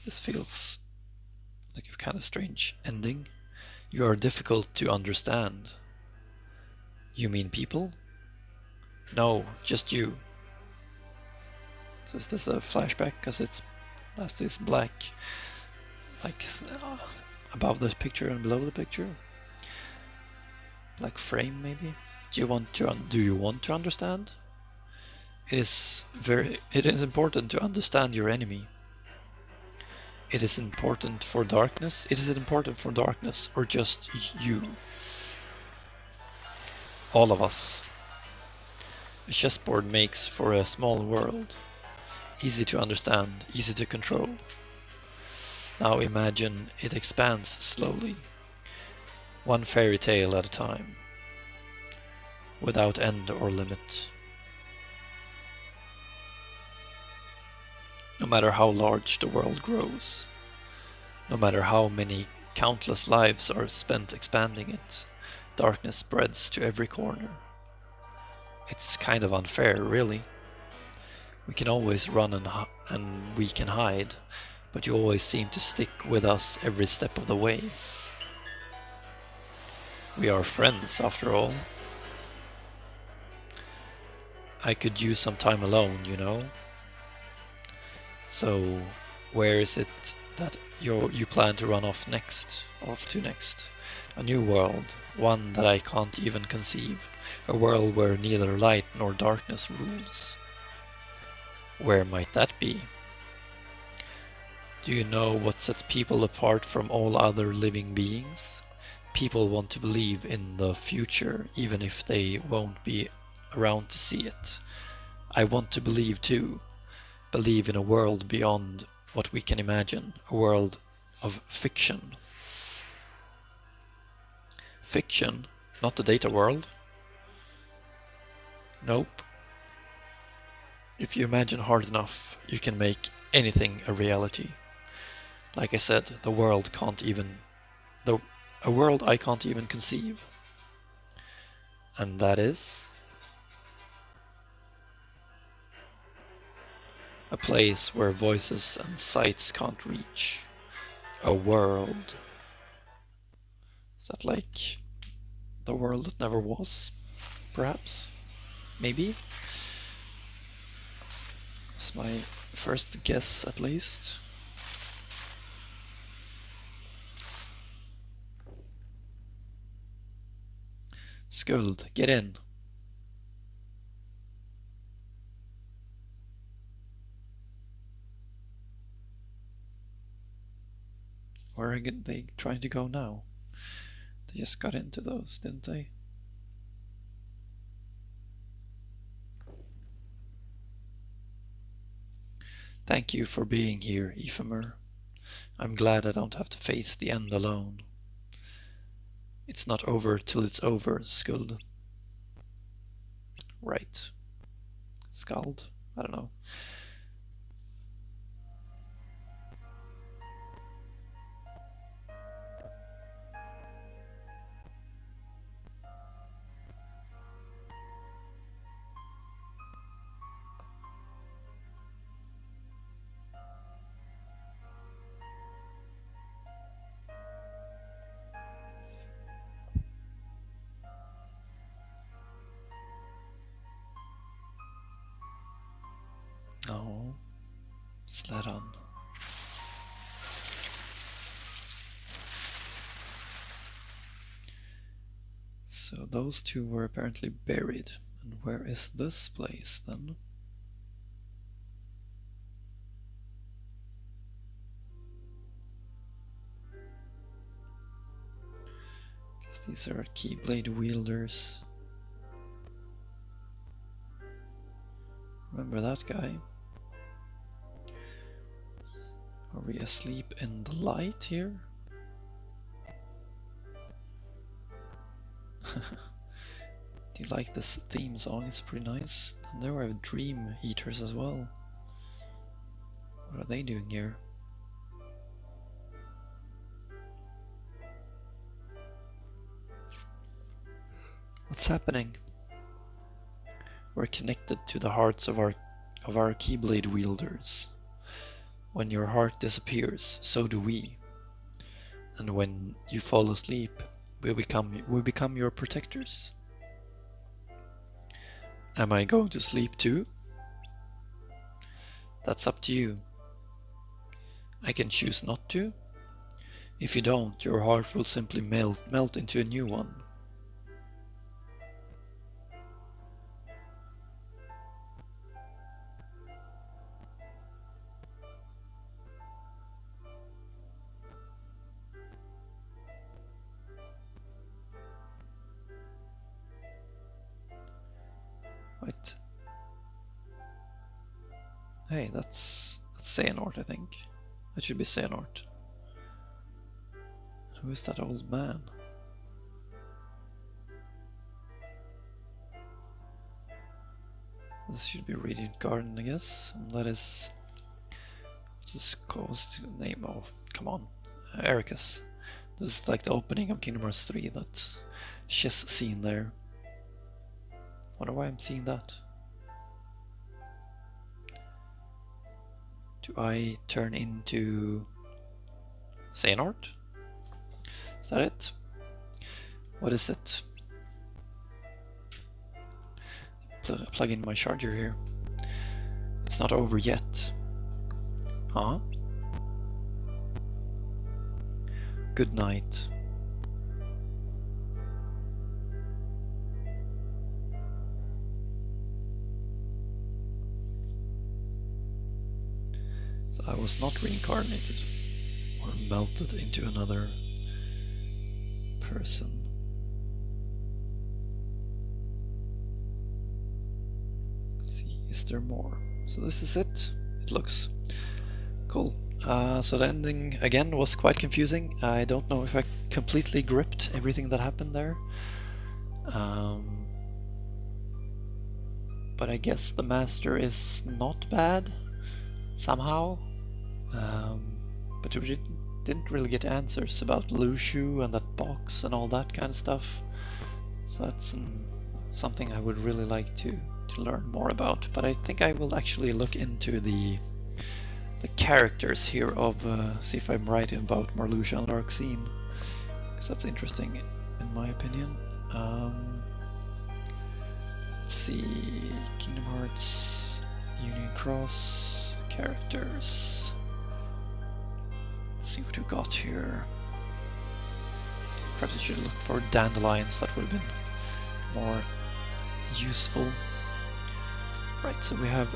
This feels like a kind of strange ending. You are difficult to understand. You mean people? No, just you. So is this a flashback? Because that's this black, like above the picture and below the picture. Black frame, maybe. Do you want to understand? It is important to understand your enemy. It is important for darkness. Is it important for darkness or just you? All of us. A chessboard makes for a small world. Easy to understand, easy to control. Now imagine it expands slowly, one fairy tale at a time, without end or limit. No matter how large the world grows, no matter how many countless lives are spent expanding it, darkness spreads to every corner. It's kind of unfair, really. We can always run and we can hide, but you always seem to stick with us every step of the way. We are friends, after all. I could use some time alone, you know? So, where is it that you plan to run off to next? A new world, one that I can't even conceive. A world where neither light nor darkness rules. Where might that be? Do you know what sets people apart from all other living beings? People want to believe in the future, even if they won't be around to see it. I want to believe too. Believe in a world beyond what we can imagine. A world of fiction. Fiction? Not the data world? Nope. If you imagine hard enough, you can make anything a reality. Like I said, a world I can't even conceive. And that is a place where voices and sights can't reach. A world. Is that like the world that never was? Perhaps? Maybe? It's my first guess, at least. Skuld, get in. Where are they trying to go now? They just got into those, didn't they? Thank you for being here, Ephemer. I'm glad I don't have to face the end alone. It's not over till it's over, Skuld. Right. Skald? I don't know. Slerran. So those two were apparently buried. And where is this place then? Guess these are keyblade wielders. Remember that guy? Are we asleep in the light here? Do you like this theme song? It's pretty nice. And there are dream eaters as well. What are they doing here? What's happening? We're connected to the hearts of our keyblade wielders. When your heart disappears, so do we. And when you fall asleep, we become your protectors. Am I going to sleep too? That's up to you. I can choose not to. If you don't, your heart will simply melt into a new one. Wait. Hey, that's Xehanort, I think. That should be Xehanort. Who is that old man? This should be Radiant Garden, I guess. And that is... what's this called? What's the name? Oh, come on. Ericus. This is like the opening of Kingdom Hearts 3, that chess scene there. Wonder why I'm seeing that. Do I turn into Xehanort? Is that it? What is it? Plug in my charger here. It's not over yet. Huh? Good night. So I was not reincarnated or melted into another person. Let's see, is there more? So this is it. It looks cool. So the ending again was quite confusing. I don't know if I completely gripped everything that happened there. But I guess the master is not bad somehow. But we didn't really get answers about Lushu and that box and all that kind of stuff. So that's something I would really like to learn more about. But I think I will actually look into the characters here of see if I'm right about Marluxia and Larxene, because that's interesting in my opinion. Let's see, Kingdom Hearts, Union Cross, characters. Let's see what we got here. Perhaps I should have looked for dandelions, that would have been more useful. Right, so we have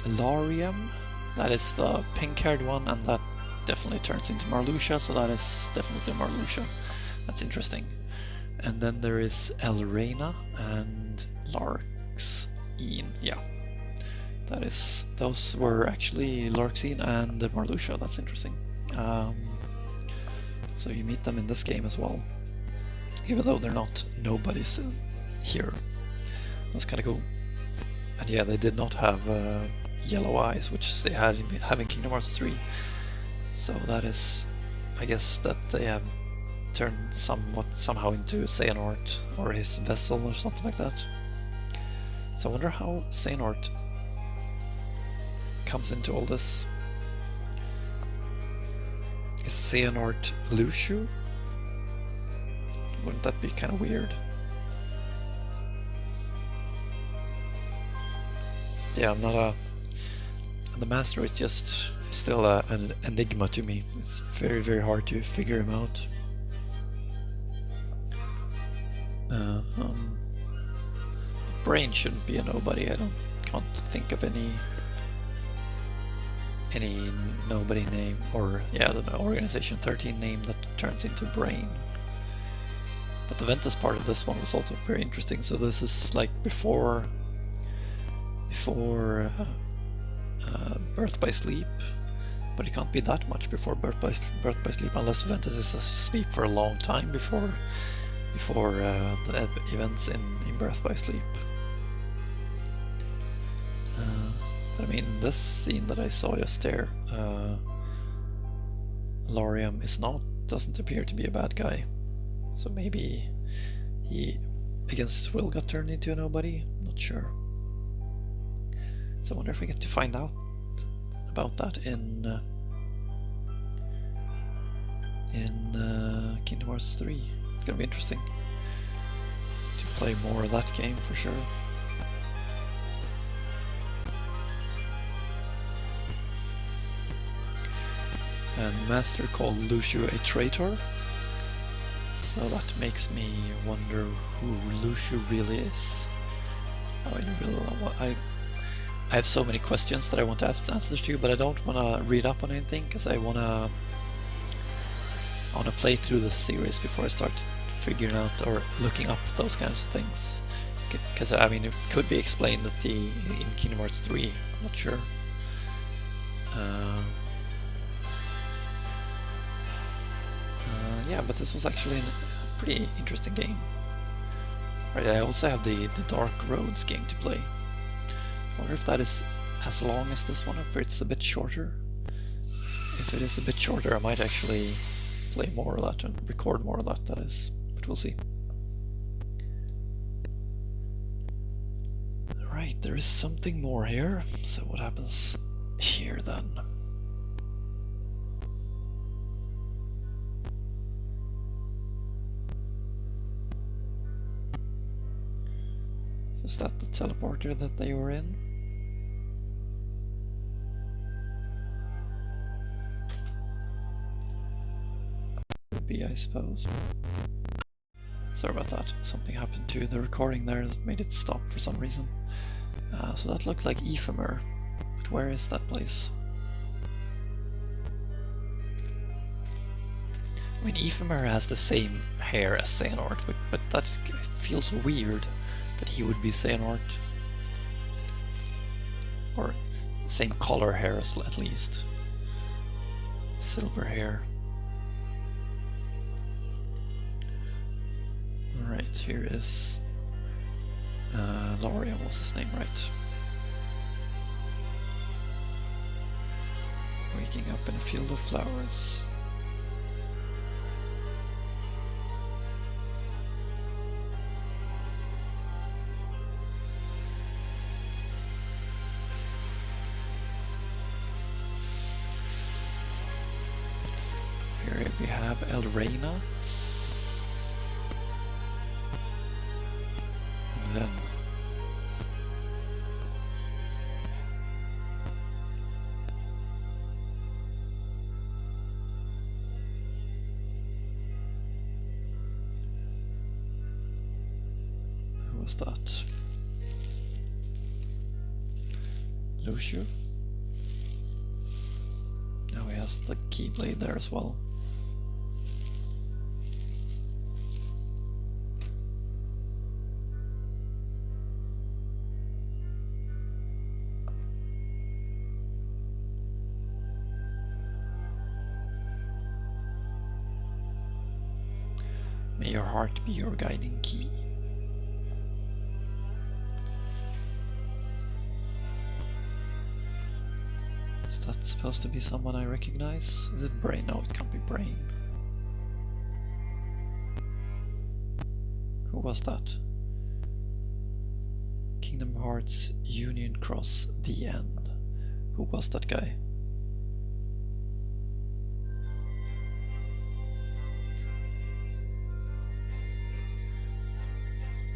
Larium, that is the pink-haired one, and that definitely turns into Marluxia, so that is definitely Marluxia. That's interesting. And then there is Elrena and Larxene. Yeah, that is, those were actually Larxene and Marluxia. That's interesting. So you meet them in this game as well, even though they're not nobodies here. That's kind of cool. And yeah, they did not have yellow eyes, which they had in Kingdom Hearts 3. So that is, I guess, that they have turned somehow into Xehanort or his vessel or something like that. So I wonder how Xehanort comes into all this. Is Xehanort Lushu? Wouldn't that be kind of weird? Yeah, I'm not a the master is just still an enigma to me. It's very, very hard to figure him out. Brain shouldn't be a nobody. Can't think of any nobody name, or yeah, the Organization 13 name that turns into Brain. But the Ventus part of this one was also very interesting. So this is like before Birth by Sleep, but it can't be that much before Birth by Sleep unless Ventus is asleep for a long time before the events in Birth by Sleep. But I mean, this scene that I saw just there, Lorium doesn't appear to be a bad guy. So maybe he, against his will, got turned into a nobody? Not sure. So I wonder if we get to find out about that in Kingdom Hearts 3. It's gonna be interesting to play more of that game for sure. And Master called Lucio a traitor. So that makes me wonder who Lucio really is. I have so many questions that I want to have answers to, but I don't want to read up on anything because I want to play through the series before I start figuring out or looking up those kinds of things. Because I mean, it could be explained that in Kingdom Hearts 3. I'm not sure. Yeah, but this was actually a pretty interesting game. Right, I also have the Dark Roads game to play. I wonder if that is as long as this one, or if it's a bit shorter. If it is a bit shorter, I might actually play more of that and record more of that is. But we'll see. Right, there is something more here. So what happens here then? So is that the teleporter that they were in? Could be, I suppose. Sorry about that. Something happened to the recording there that made it stop for some reason. So that looked like Ephemer. But where is that place? I mean, Ephemer has the same hair as Xehanort, but that feels weird that he would be Xehanort. Or same color hair at least. Silver hair. Alright, here is Lorium was his name, right? Waking up in a field of flowers. Here we have Elreina. And then who was that? Lucio? Now he has the Keyblade there as well. May your heart be your guiding key. Is that supposed to be someone I recognize? Is it Brain? No, it can't be Brain. Who was that? Kingdom Hearts Union Cross The End. Who was that guy?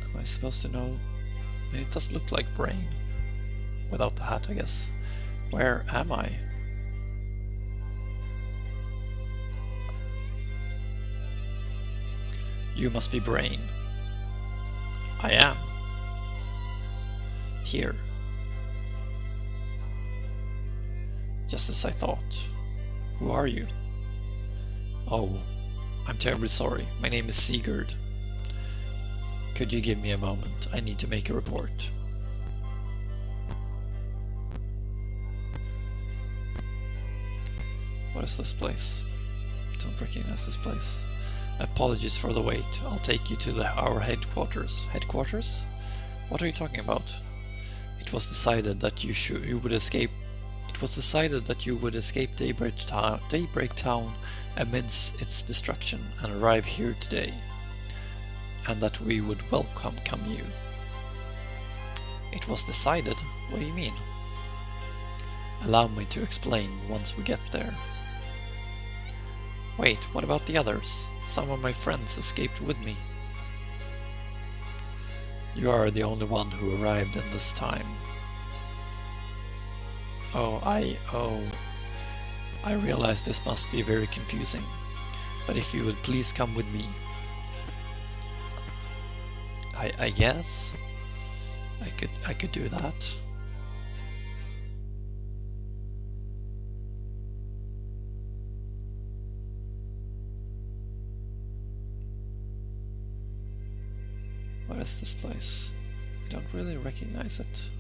Am I supposed to know? It does look like Brain. Without the hat, I guess. Where am I? You must be Brain. I am. Here. Just as I thought. Who are you? Oh, I'm terribly sorry. My name is Sigurd. Could you give me a moment? I need to make a report. What is this place? Don't recognize this place. Apologies for the wait. I'll take you to our headquarters. Headquarters? What are you talking about? It was decided that you would escape. It was decided that you would escape Daybreak Town amidst its destruction and arrive here today, and that we would welcome you. It was decided? What do you mean? Allow me to explain once we get there. Wait, what about the others? Some of my friends escaped with me. You are the only one who arrived in this time. I realize this must be very confusing, but if you would please come with me. I guess I could do that. What is this place? I don't really recognize it.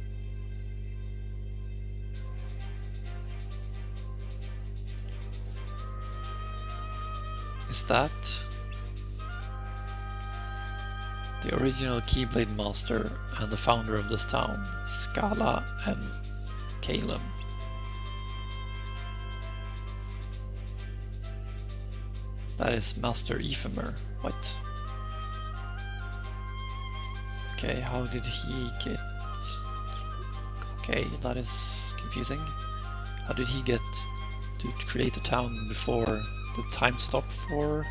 Is that the original Keyblade Master and the founder of this town, Scala and Calum? That is Master Ephemer. What? Okay, how did he get... Okay, that is confusing. How did he get to create a town before the time stopped for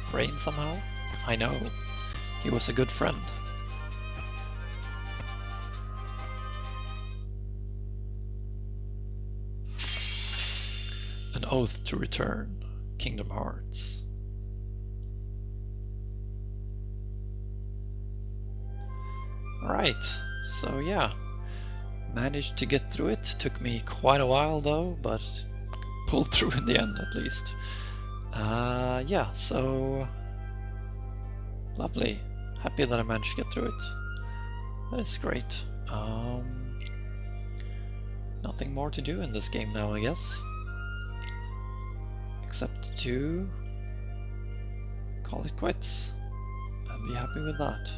Brain somehow? I know. He was a good friend. An oath to return. Kingdom Hearts. Right, so yeah, managed to get through it. Took me quite a while though, but pulled through in the end at least. Yeah, so lovely. Happy that I managed to get through it. That is great. Nothing more to do in this game now, I guess. Except to call it quits and be happy with that.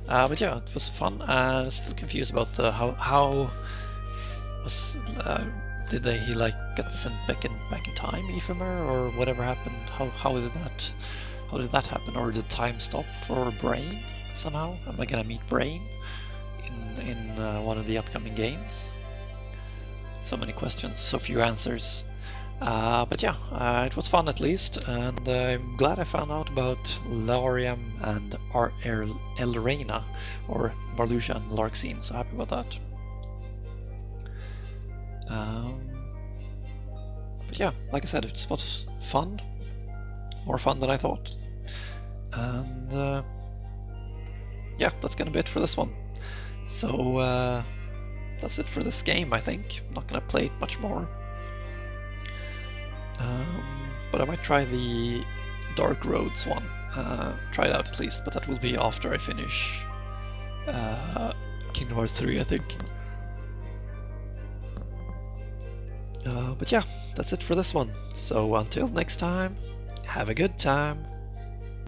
But yeah, it was fun. Still confused about how was did he like get sent back in time, Ephemer, or whatever happened? How did that happen? Or did time stop for Brain somehow? Am I gonna meet Brain in one of the upcoming games? So many questions, so few answers. But yeah, it was fun at least, and I'm glad I found out about Lariam and Elrena, or Marluxia and Larxene, so happy about that. But yeah, like I said, it was fun, more fun than I thought, and yeah, that's gonna be it for this one. So that's it for this game, I think. I'm not gonna play it much more. But I might try the Dark Roads one, try it out at least, but that will be after I finish Kingdom Hearts 3, I think. But yeah, that's it for this one, so until next time, have a good time!